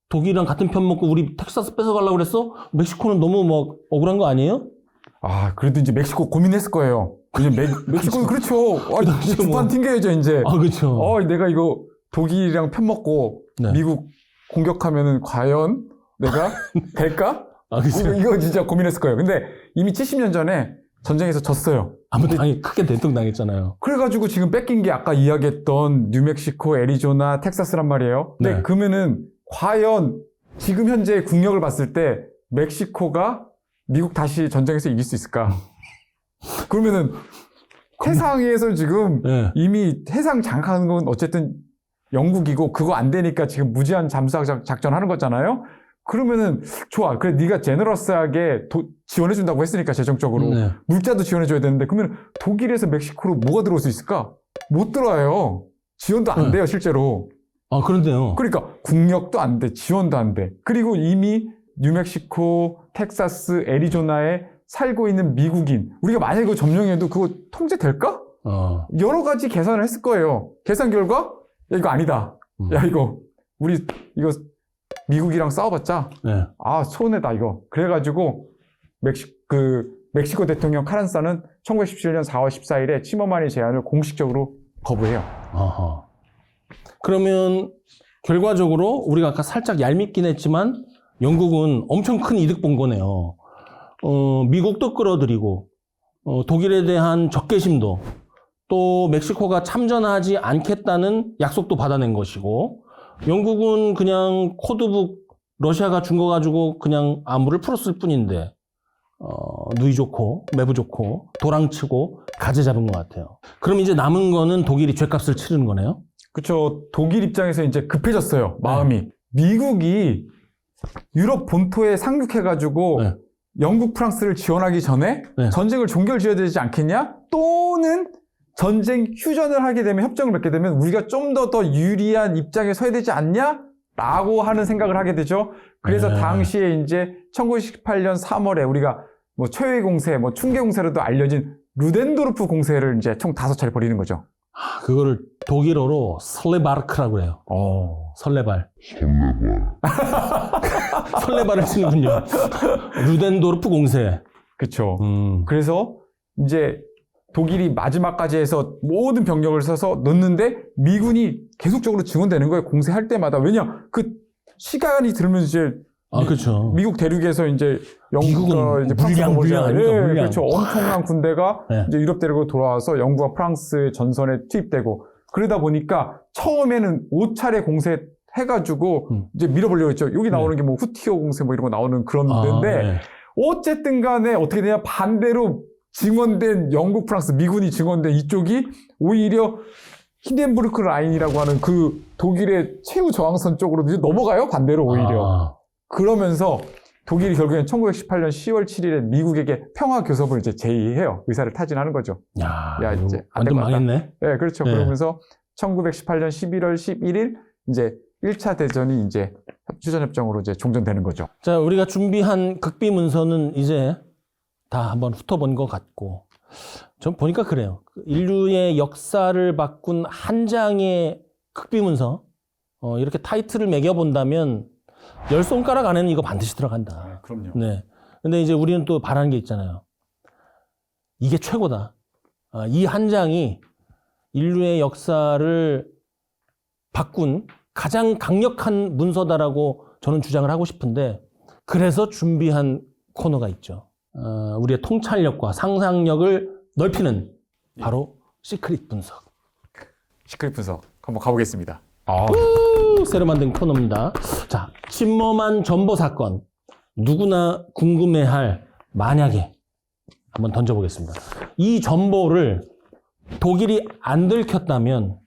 독일이랑 같은 편 먹고 우리 텍사스 뺏어가려고 그랬어? 멕시코는 너무 뭐 억울한 거 아니에요? 그래도 이제 멕시코 고민했을 거예요. 이제 멕시코는 그렇죠. 그렇죠, 두판 튕겨야죠 이제. 그렇죠. 내가 이거 독일이랑 편 먹고 네. 미국 공격하면은 과연 내가 될까? 그렇죠. 이거 진짜 고민했을 거예요. 근데 이미 70년 전에 전쟁에서 졌어요. 크게 대통당했잖아요. 그래가지고 지금 뺏긴 게 아까 이야기했던 뉴멕시코, 애리조나, 텍사스란 말이에요. 근데 네. 그러면은 과연 지금 현재 국력을 봤을 때 멕시코가 미국 다시 전쟁에서 이길 수 있을까? 그러면은 해상에서 지금 네. 이미 해상 장악하는 건 어쨌든 영국이고 그거 안 되니까 지금 무제한 잠수함 작전 하는 거잖아요. 그러면은 좋아. 그래 네가 제너러스하게 지원해준다고 했으니까 재정적으로 네. 물자도 지원해줘야 되는데 그러면 독일에서 멕시코로 뭐가 들어올 수 있을까? 못 들어와요. 지원도 안 네. 돼요 실제로. 그런데요. 그러니까 국력도 안 돼, 지원도 안 돼. 그리고 이미 뉴멕시코, 텍사스, 애리조나에 살고 있는 미국인 우리가 만약에 그거 점령해도 그거 통제될까? 여러 가지 계산을 했을 거예요. 계산 결과 야 이거 아니다. 야 이거 우리 이거 미국이랑 싸워봤자 네. 손해다 이거. 그래가지고 멕시코 대통령 카란사는 1917년 4월 14일에 침범만의 제안을 공식적으로 거부해요. 그러면 결과적으로 우리가 아까 살짝 얄밉긴 했지만 영국은 엄청 큰 이득 본 거네요. 미국도 끌어들이고 독일에 대한 적개심도 또 멕시코가 참전하지 않겠다는 약속도 받아낸 것이고 영국은 그냥 코드북 러시아가 준 거 가지고 그냥 암호를 풀었을 뿐인데 누이 좋고 매부 좋고 도랑치고 가재 잡은 것 같아요. 그럼 이제 남은 거는 독일이 죗값을 치르는 거네요. 그렇죠. 독일 입장에서 이제 급해졌어요. 마음이. 미국이 유럽 본토에 상륙해가지고 네. 영국, 프랑스를 지원하기 전에 네. 전쟁을 종결지어야 되지 않겠냐? 또는 전쟁 휴전을 하게 되면, 협정을 맺게 되면 우리가 좀 더 유리한 입장에 서야 되지 않냐? 라고 하는 생각을 하게 되죠. 그래서 네. 당시에 당시에 이제 1918년 3월에 우리가 뭐 최후의 공세, 뭐 충계 공세로도 알려진 루덴도르프 공세를 이제 총 5차례 벌이는 거죠. 그거를 독일어로 설레바르크라고 그래요. 설레발. 설레발을 치는군요. 루덴도르프 공세. 그렇죠. 그래서 이제 독일이 마지막까지 해서 모든 병력을 써서 넣는데 미군이 계속적으로 증원되는 거예요. 공세할 때마다. 왜냐? 그 시간이 들면 이제 그렇죠. 미국 대륙에서 이제 영국과 미국은 이제 프랑스가 물량 아닙니까? 물량. 그렇죠. 엄청난 군대가 네. 이제 유럽 대륙으로 돌아와서 영국과 프랑스의 전선에 투입되고, 그러다 보니까 처음에는 5차례 공세 해가지고 이제 밀어보려고 했죠. 여기 나오는 게 뭐 후티오 공세 뭐 이런 거 나오는 그런 데인데 네. 어쨌든 간에 어떻게 되냐, 반대로 증원된 영국, 프랑스, 미군이 증원된 이쪽이 오히려 힌덴부르크 라인이라고 하는 그 독일의 최후 저항선 쪽으로 이제 넘어가요. 반대로 오히려. 그러면서 독일이 결국엔 1918년 10월 7일에 미국에게 평화교섭을 이제 제의해요. 의사를 타진하는 거죠. 야, 이제 안 완전 될 것 같다. 망했네. 네, 그렇죠. 네. 그러면서 1918년 11월 11일 이제 1차 대전이 이제 휴전협정으로 이제 종전되는 거죠. 자, 우리가 준비한 극비 문서는 이제 다 한번 훑어본 것 같고, 전 보니까 그래요. 인류의 역사를 바꾼 한 장의 극비 문서, 이렇게 타이틀을 매겨본다면 10손가락 안에는 이거 반드시 들어간다. 그럼요. 네. 근데 이제 우리는 또 바라는 게 있잖아요. 이게 최고다. 이 한 장이 인류의 역사를 바꾼 가장 강력한 문서다라고 저는 주장을 하고 싶은데, 그래서 준비한 코너가 있죠. 우리의 통찰력과 상상력을 넓히는 바로 시크릿 분석. 시크릿 분석 한번 가보겠습니다. 새로 만든 코너입니다. 자, 침범한 전보 사건. 누구나 궁금해할 만약에 한번 던져보겠습니다. 이 전보를 독일이 안 들켰다면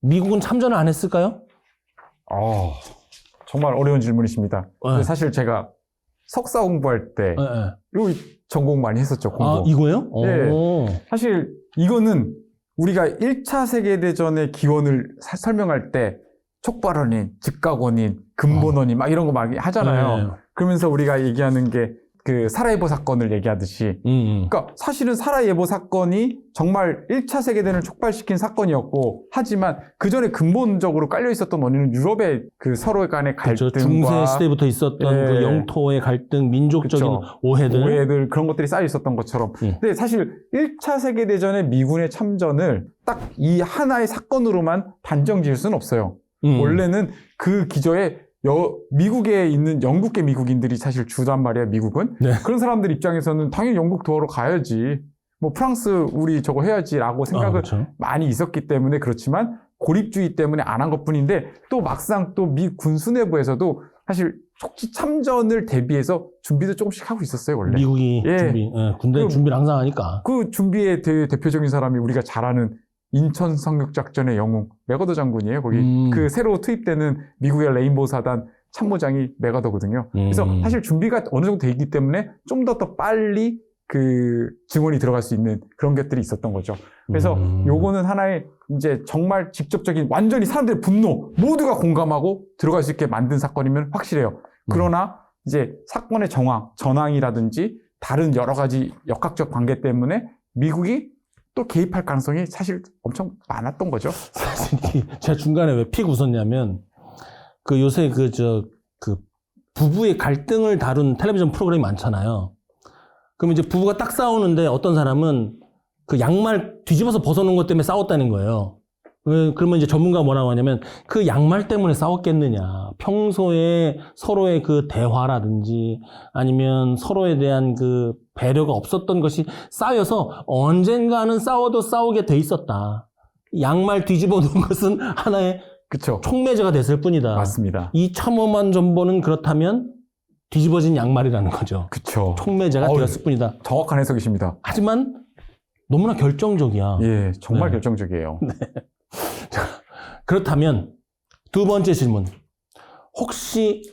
미국은 참전을 안 했을까요? 정말 어려운 질문이십니다. 네. 근데 사실 제가 석사 공부할 때 이 전공 많이 했었죠. 공부. 이거요? 네. 오. 사실 이거는 우리가 1차 세계대전의 기원을 설명할 때 촉발원인, 즉각원인, 근본원인 막 이런 거 막 하잖아요. 네. 그러면서 우리가 얘기하는 게 그 사라예보 사건을 얘기하듯이, 그러니까 사실은 사라예보 사건이 정말 1차 세계대전을 촉발시킨 사건이었고, 하지만 그 전에 근본적으로 깔려 있었던 원인은 유럽의 그 서로 간의 갈등과 그렇죠. 중세 시대부터 있었던 그 영토의 갈등, 민족적인 그렇죠. 오해들. 그런 것들이 쌓여 있었던 것처럼. 근데 사실 1차 세계대전의 미군의 참전을 딱 이 하나의 사건으로만 단정 지을 수는 없어요. 원래는 그 기저에 미국에 있는 영국계 미국인들이 사실 주단 말이야, 미국은. 네. 그런 사람들 입장에서는 당연히 영국 도하러 가야지. 뭐 프랑스 우리 저거 해야지라고 생각을 그렇죠. 많이 있었기 때문에 그렇지만 고립주의 때문에 안 한 것뿐인데, 또 막상 또 미 군수 내부에서도 사실 속지 참전을 대비해서 준비도 조금씩 하고 있었어요, 원래. 미국이 군대 준비를 항상 하니까. 그 준비의 대표적인 사람이 우리가 잘 아는 인천 상륙작전의 영웅 메가더 장군이에요. 거기 그 새로 투입되는 미국의 레인보우 사단 참모장이 메가더거든요. 그래서 사실 준비가 어느 정도 돼 있기 때문에 좀 더 빨리 그 증원이 들어갈 수 있는 그런 것들이 있었던 거죠. 그래서 요거는 하나의 이제 정말 직접적인, 완전히 사람들의 분노 모두가 공감하고 들어갈 수 있게 만든 사건이면 확실해요. 그러나 이제 사건의 전황이라든지 다른 여러 가지 역학적 관계 때문에 미국이 또 개입할 가능성이 사실 엄청 많았던 거죠. 제가 중간에 왜 픽 웃었냐면, 그 요새 그 부부의 갈등을 다룬 텔레비전 프로그램이 많잖아요. 그럼 이제 부부가 딱 싸우는데 어떤 사람은 그 양말 뒤집어서 벗어놓은 것 때문에 싸웠다는 거예요. 그러면 이제 전문가가 뭐라고 하냐면, 그 양말 때문에 싸웠겠느냐. 평소에 서로의 그 대화라든지 아니면 서로에 대한 그 배려가 없었던 것이 쌓여서 언젠가는 싸워도 싸우게 돼 있었다. 양말 뒤집어 놓은 것은 하나의 그쵸. 촉매제가 됐을 뿐이다. 맞습니다. 이 참엄한 전보는 그렇다면 뒤집어진 양말이라는 거죠. 그쵸. 촉매제가 되었을 뿐이다. 정확한 해석이십니다. 하지만 너무나 결정적이야. 예, 정말 네. 결정적이에요. 그렇다면 두 번째 질문. 혹시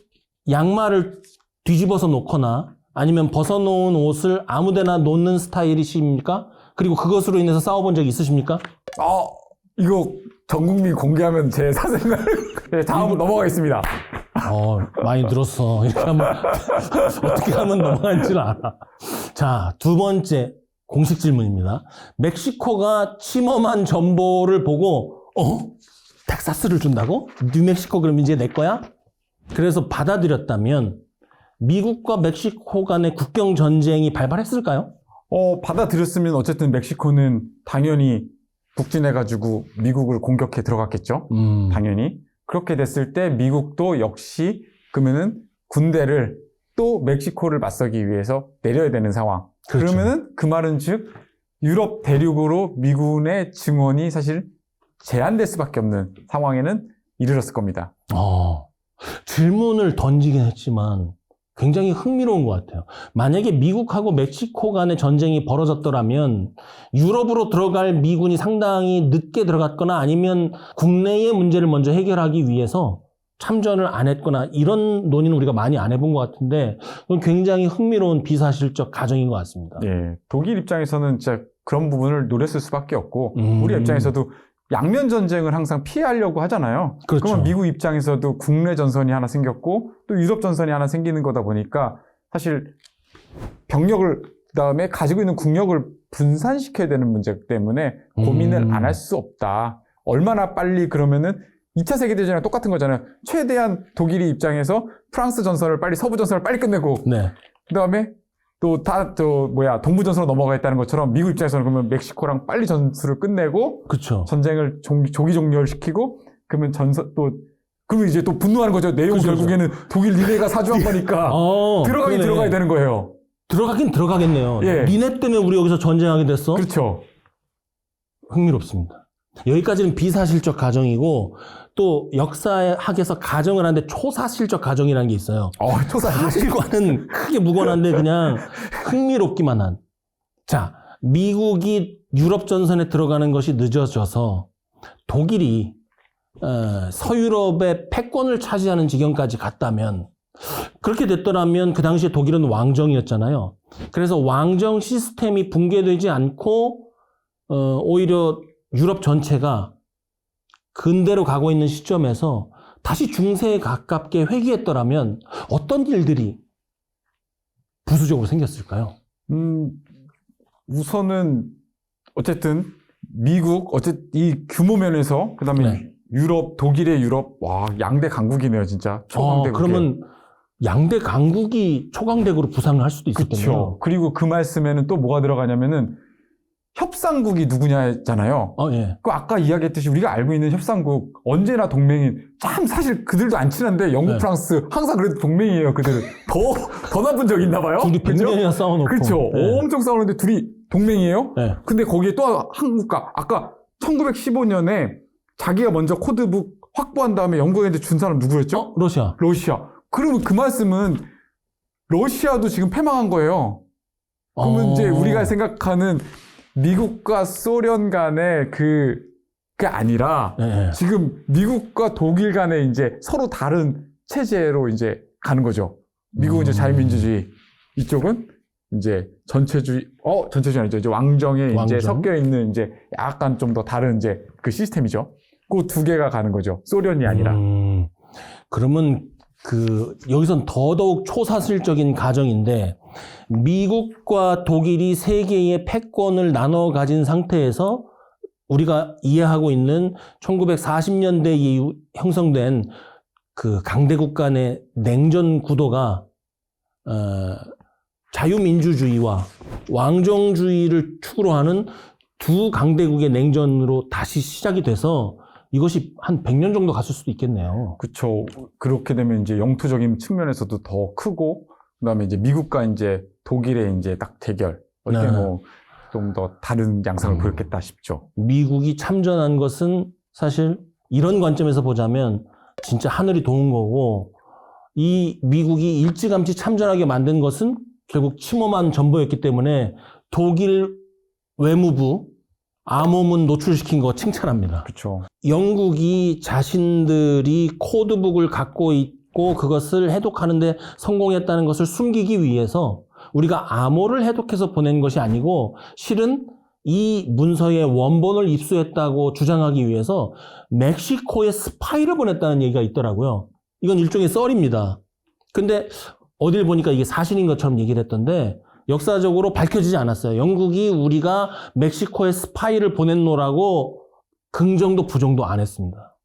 양말을 뒤집어서 놓거나 아니면 벗어놓은 옷을 아무데나 놓는 스타일이십니까? 그리고 그것으로 인해서 싸워본 적이 있으십니까? 이거 전 국민 공개하면 제 사생활. 네, 다음 넘어가겠습니다. 많이 늘었어. 이렇게 하면 어떻게 하면 넘어간지를 알아. 자, 두 번째 공식 질문입니다. 멕시코가 침범한 전보를 보고 텍사스를 준다고? 뉴멕시코 그럼 이제 내 거야? 그래서 받아들였다면 미국과 멕시코 간의 국경 전쟁이 발발했을까요? 받아들였으면 어쨌든 멕시코는 당연히 북진해가지고 미국을 공격해 들어갔겠죠. 당연히. 그렇게 됐을 때 미국도 역시 그러면은 군대를 또 멕시코를 맞서기 위해서 내려야 되는 상황. 그렇죠. 그러면은 그 말은 즉 유럽 대륙으로 미군의 증원이 사실 제한될 수밖에 없는 상황에는 이르렀을 겁니다. 질문을 던지긴 했지만 굉장히 흥미로운 것 같아요. 만약에 미국하고 멕시코 간의 전쟁이 벌어졌더라면 유럽으로 들어갈 미군이 상당히 늦게 들어갔거나 아니면 국내의 문제를 먼저 해결하기 위해서 참전을 안 했거나 이런 논의는 우리가 많이 안 해본 것 같은데 그건 굉장히 흥미로운 비사실적 가정인 것 같습니다. 예, 독일 입장에서는 진짜 그런 부분을 노렸을 수밖에 없고 우리 입장에서도 양면 전쟁을 항상 피하려고 하잖아요. 그렇죠. 그러면 미국 입장에서도 국내 전선이 하나 생겼고 또 유럽 전선이 하나 생기는 거다 보니까 사실 병력을 그다음에 가지고 있는 국력을 분산시켜야 되는 문제 때문에 고민을 안 할 수 없다. 얼마나 빨리 그러면은 2차 세계대전이랑 똑같은 거잖아요. 최대한 독일이 입장에서 프랑스 전선을 빨리 서부 전선을 빨리 끝내고 네. 그다음에 동부 전선으로 넘어가겠다는 것처럼 미국 입장에서는 그러면 멕시코랑 빨리 전술을 끝내고 그렇죠. 전쟁을 조기 종료시키고 그러면 그러면 이제 또 분노하는 거죠. 내용 그렇죠. 결국에는 독일 니네가 사주한 거니까 들어가야 되는 거예요. 들어가긴 들어가겠네요. 예. 니네 때문에 우리 여기서 전쟁하게 됐어? 그렇죠. 흥미롭습니다. 여기까지는 비사실적 가정이고 또 역사학에서 가정을 하는데 초사실적 가정이라는 게 있어요. 사실과는 크게 무관한데 그냥 흥미롭기만 한. 자, 미국이 유럽 전선에 들어가는 것이 늦어져서 독일이 서유럽의 패권을 차지하는 지경까지 갔다면 그렇게 됐더라면 그 당시에 독일은 왕정이었잖아요. 그래서 왕정 시스템이 붕괴되지 않고 오히려 유럽 전체가 근대로 가고 있는 시점에서 다시 중세에 가깝게 회귀했더라면 어떤 일들이 부수적으로 생겼을까요? 우선은 어쨌든 미국 이 규모 면에서 그다음에 네. 유럽 독일의 유럽 양대 강국이네요 진짜 초강대국. 그러면 양대 강국이 초강대국으로 부상을 할 수도 있었겠네요. 그렇죠. 그리고 그 말씀에는 또 뭐가 들어가냐면은 협상국이 누구냐잖아요. 예. 그 아까 이야기했듯이 우리가 알고 있는 협상국 언제나 동맹인 참 사실 그들도 안 친한데 영국, 네. 프랑스 항상 그래도 동맹이에요. 그들은 더 나쁜 적 있나 봐요. 둘이 100년이나 싸워놓고. 그렇죠. 네. 엄청 싸우는데 둘이 동맹이에요. 네. 근데 거기에 또 한국과 아까 1915년에 자기가 먼저 코드북 확보한 다음에 영국한테 준 사람 누구였죠? 러시아. 그러면 그 말씀은 러시아도 지금 패망한 거예요. 그러면 이제 우리가 생각하는 미국과 소련 간의 그게 아니라 네. 지금 미국과 독일 간에 이제 서로 다른 체제로 이제 가는 거죠. 미국은 이제 자유민주주의, 이쪽은 이제 전체주의 아니죠. 이제 왕정에 이제 섞여 있는 이제 약간 좀 더 다른 이제 그 시스템이죠. 그 두 개가 가는 거죠. 소련이 아니라. 그러면 여기선 더더욱 초사실적인 가정인데 미국과 독일이 세계의 패권을 나눠 가진 상태에서 우리가 이해하고 있는 1940년대 이후 형성된 그 강대국 간의 냉전 구도가 자유민주주의와 왕정주의를 축으로 하는 두 강대국의 냉전으로 다시 시작이 돼서 이것이 한 100년 정도 갔을 수도 있겠네요. 그렇죠. 그렇게 되면 이제 영토적인 측면에서도 더 크고, 그다음에 이제 미국과 이제 독일의 이제 딱 대결. 어떻게 좀 더 다른 양상을 보였겠다 싶죠. 미국이 참전한 것은 사실 이런 관점에서 보자면 진짜 하늘이 도운 거고 이 미국이 일찌감치 참전하게 만든 것은 결국 침범한 전보였기 때문에 독일 외무부 암호문 노출시킨 거 칭찬합니다. 그렇죠. 영국이 자신들이 코드북을 갖고 있고 그것을 해독하는데 성공했다는 것을 숨기기 위해서 우리가 암호를 해독해서 보낸 것이 아니고 실은 이 문서의 원본을 입수했다고 주장하기 위해서 멕시코에 스파이를 보냈다는 얘기가 있더라고요. 이건 일종의 썰입니다. 근데 어딜 보니까 이게 사실인 것처럼 얘기를 했던데 역사적으로 밝혀지지 않았어요. 영국이 우리가 멕시코에 스파이를 보냈노라고 긍정도 부정도 안 했습니다.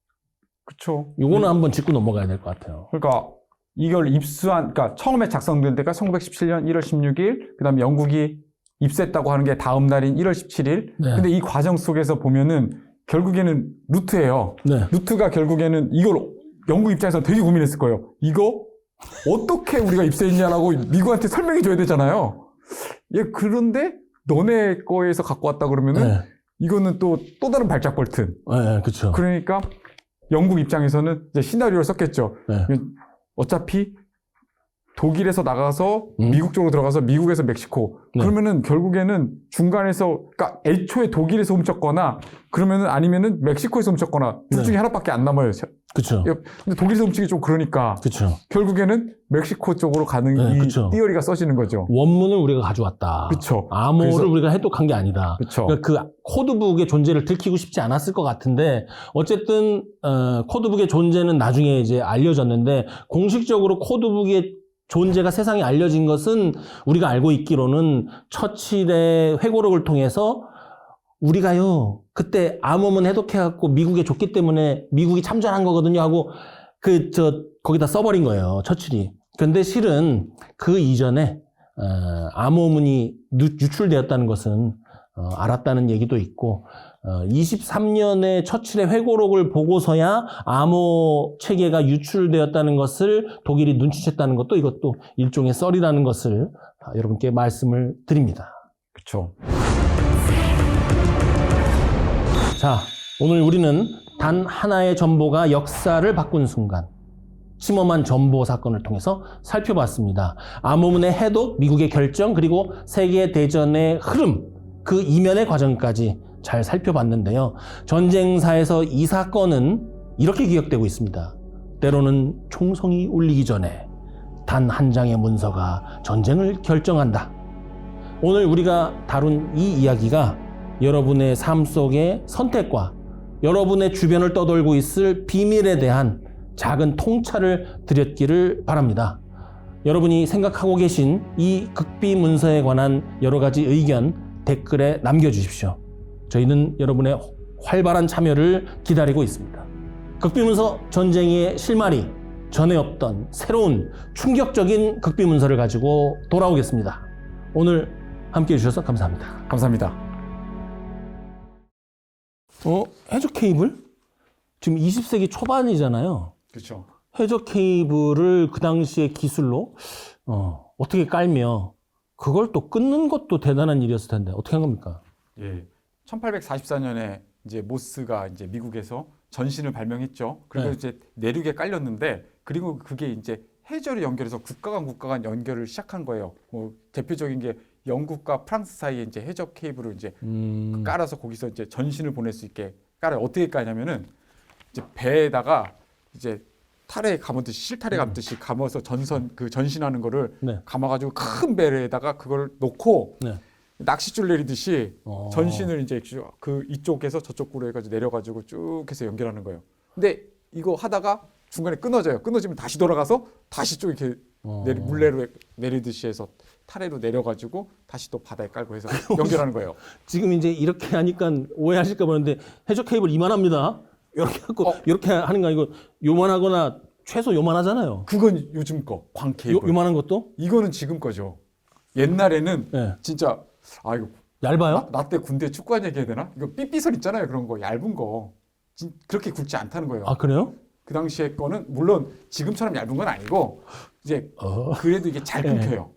그렇죠. 요거는 한번 짚고 넘어가야 될 것 같아요. 그러니까 이걸 입수한, 그러니까 처음에 작성된 데가 1917년 1월 16일, 그 다음에 영국이 입수했다고 하는 게 다음 날인 1월 17일. 네. 근데 이 과정 속에서 보면은 결국에는 루트예요. 네. 루트가 결국에는 이걸 영국 입장에서 되게 고민했을 거예요. 이거 어떻게 우리가 입수했냐라고 미국한테 설명해 줘야 되잖아요. 예, 그런데 너네 거에서 갖고 왔다 그러면은 네. 이거는 또 다른 발작 볼튼. 네, 그렇죠. 그러니까 영국 입장에서는 이제 시나리오를 썼겠죠. 네. 어차피 독일에서 나가서 미국 쪽으로 들어가서 미국에서 멕시코. 네. 그러면은 결국에는 중간에서, 그러니까 애초에 독일에서 훔쳤거나 그러면은 아니면은 멕시코에서 훔쳤거나 둘 중에 하나밖에 안 남아요. 그렇죠. 근데 독일에서 훔치기 좀 그러니까 그렇죠. 결국에는 멕시코 쪽으로 가는 네, 이 그쵸. 띠어리가 써지는 거죠. 원문을 우리가 가져왔다. 그쵸. 암호를 그래서- 우리가 해독한 게 아니다. 그쵸. 그러니까 그 코드북의 존재를 들키고 싶지 않았을 것 같은데 어쨌든 코드북의 존재는 나중에 이제 알려졌는데 공식적으로 코드북의 존재가 세상에 알려진 것은 우리가 알고 있기로는 처칠의 회고록을 통해서 우리가요 그때 암호문 해독해갖고 미국에 줬기 때문에 미국이 참전한 거거든요 하고 거기다 써버린 거예요, 처칠이. 그런데 실은 그 이전에 암호문이 유출되었다는 것은 알았다는 얘기도 있고 23년에 처칠의 회고록을 보고서야 암호 체계가 유출되었다는 것을 독일이 눈치챘다는 것도 이것도 일종의 썰이라는 것을 여러분께 말씀을 드립니다. 그쵸. 자, 오늘 우리는 단 하나의 정보가 역사를 바꾼 순간 침범한 전보 사건을 통해서 살펴봤습니다. 암호문의 해독, 미국의 결정, 그리고 세계대전의 흐름, 그 이면의 과정까지 잘 살펴봤는데요. 전쟁사에서 이 사건은 이렇게 기억되고 있습니다. 때로는 총성이 울리기 전에 단 한 장의 문서가 전쟁을 결정한다. 오늘 우리가 다룬 이 이야기가 여러분의 삶 속의 선택과 여러분의 주변을 떠돌고 있을 비밀에 대한 작은 통찰을 드렸기를 바랍니다. 여러분이 생각하고 계신 이 극비 문서에 관한 여러 가지 의견 댓글에 남겨주십시오. 저희는 여러분의 활발한 참여를 기다리고 있습니다. 극비 문서 전쟁의 실마리, 전에 없던 새로운 충격적인 극비 문서를 가지고 돌아오겠습니다. 오늘 함께 해주셔서 감사합니다. 감사합니다. 해적 케이블? 지금 20세기 초반이잖아요. 그렇죠. 해적 케이블을 그 당시의 기술로 어떻게 깔며 그걸 또 끊는 것도 대단한 일이었을 텐데 어떻게 한 겁니까? 예. 1844년에 이제 모스가 이제 미국에서 전신을 발명했죠. 그리고 네. 이제 내륙에 깔렸는데 그리고 그게 이제 해저를 연결해서 국가 간 연결을 시작한 거예요. 뭐 대표적인 게 영국과 프랑스 사이에 이제 해적 케이블을 이제 깔아서 거기서 이제 전신을 보낼 수 있게 깔아요. 어떻게 깔냐면은 이제 배에다가 이제 탈에 감았듯이 실타래 감듯이 감아서 전신하는 거를 네. 감아가지고 큰 배에다가 그걸 놓고 네. 낚싯줄 내리듯이 어. 전신을 이제 그 이쪽에서 저쪽으로 해가지고 내려가지고 쭉 해서 연결하는 거예요. 근데 이거 하다가 중간에 끊어져요. 끊어지면 다시 돌아가서 다시 쭉 이렇게 물레로 내리듯이 해서 타래로 내려가지고 다시 또 바다에 깔고 해서 연결하는 거예요. 지금 이제 이렇게 하니까 오해하실까 보는데 해적 케이블 이만합니다. 이렇게 하고 이렇게 하는 거 아니고 요만하거나 최소 요만하잖아요. 그건 요즘 거 광 케이블. 요만한 것도? 이거는 지금 거죠. 옛날에는 네. 진짜 이거 얇아요? 나 때 군대 축구한 얘기 해야 되나? 이거 삐삐설 있잖아요. 그런 거 얇은 거. 그렇게 굵지 않다는 거예요. 아 그래요? 그 당시에 거는 물론 지금처럼 얇은 건 아니고 이제 그래도 이게 잘 끊겨요.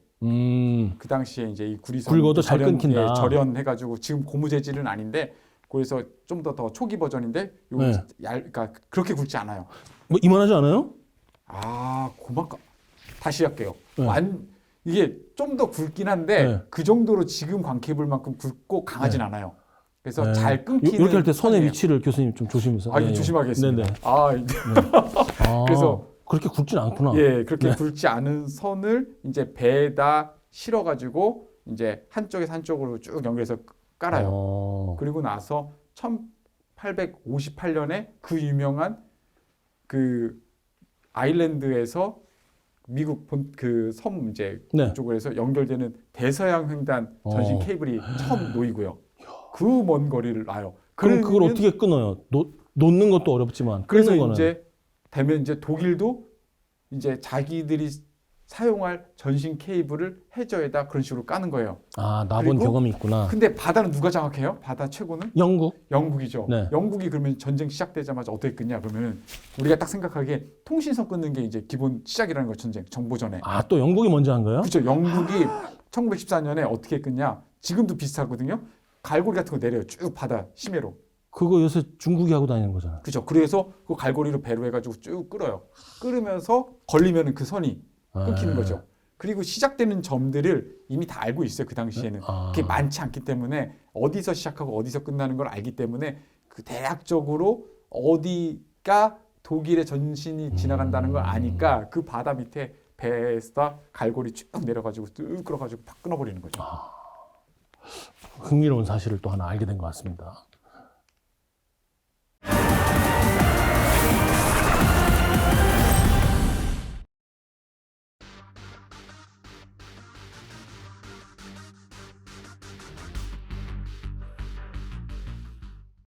그 당시에 이제 이 구리선 굵어도 잘 끊긴다. 절연해가지고 지금 고무 재질은 아닌데 그래서 좀 더 초기 버전인데 요 네. 그러니까 그렇게 굵지 않아요. 뭐 이만하지 않아요? 아, 고맙까. 다시 할게요. 네. 이게 좀 더 굵긴 한데 네. 그 정도로 지금 광케이블만큼 굵고 강하진 않아요. 그래서 네. 잘 끊기는 이렇게 할 때 손의 편이에요. 위치를 교수님 좀 조심해서. 아, 이거 조심하겠습니다. 네네. 아, 아, 그래서 그렇게 굵진 않구나. 예, 그렇게 굵지 않은 선을 이제 배에다 실어가지고 이제 한쪽에서 한쪽으로 쭉 연결해서 깔아요. 그리고 나서 1858년에 그 유명한 그 아일랜드에서 미국 그 섬 이제 네. 그쪽으로 해서 연결되는 대서양 횡단 전신 케이블이 처음 놓이고요. 그 먼 거리를 놔요. 그럼 그걸 그러면- 어떻게 끊어요? 놓는 것도 어렵지만 그래서 끊는 거는 이제 되면 이제 독일도 이제 자기들이 사용할 전신 케이블을 해저에다 그런 식으로 까는 거예요. 나본 그리고- 경험이 있구나. 근데 바다는 누가 장악해요? 바다 최고는 영국? 영국이죠. 네. 영국이 그러면 전쟁 시작되자마자 어떻게 끊냐? 그러면 우리가 딱 생각하기에 통신선 끊는 게 이제 기본 시작이라는 거 전쟁 정보전에. 또 영국이 먼저 한 거예요? 그렇죠. 영국이 1914년에 어떻게 끊냐? 지금도 비슷하거든요. 갈고리 같은 거 내려요. 쭉 바다 심해로. 그거 요새 중국이 하고 다니는 거잖아요. 그렇죠. 그래서 그 갈고리로 배로 해가지고 쭉 끌어요. 끌으면서 걸리면은 그 선이 끊기는 거죠. 그리고 시작되는 점들을 이미 다 알고 있어요. 그 당시에는. 그게 많지 않기 때문에 어디서 시작하고 어디서 끝나는 걸 알기 때문에 그 대략적으로 어디가 독일의 전신이 지나간다는 걸 아니까 그 바다 밑에 배에다 갈고리 쭉 내려가지고 쭉 끌어가지고 팍 끊어버리는 거죠. 흥미로운 사실을 또 하나 알게 된 것 같습니다.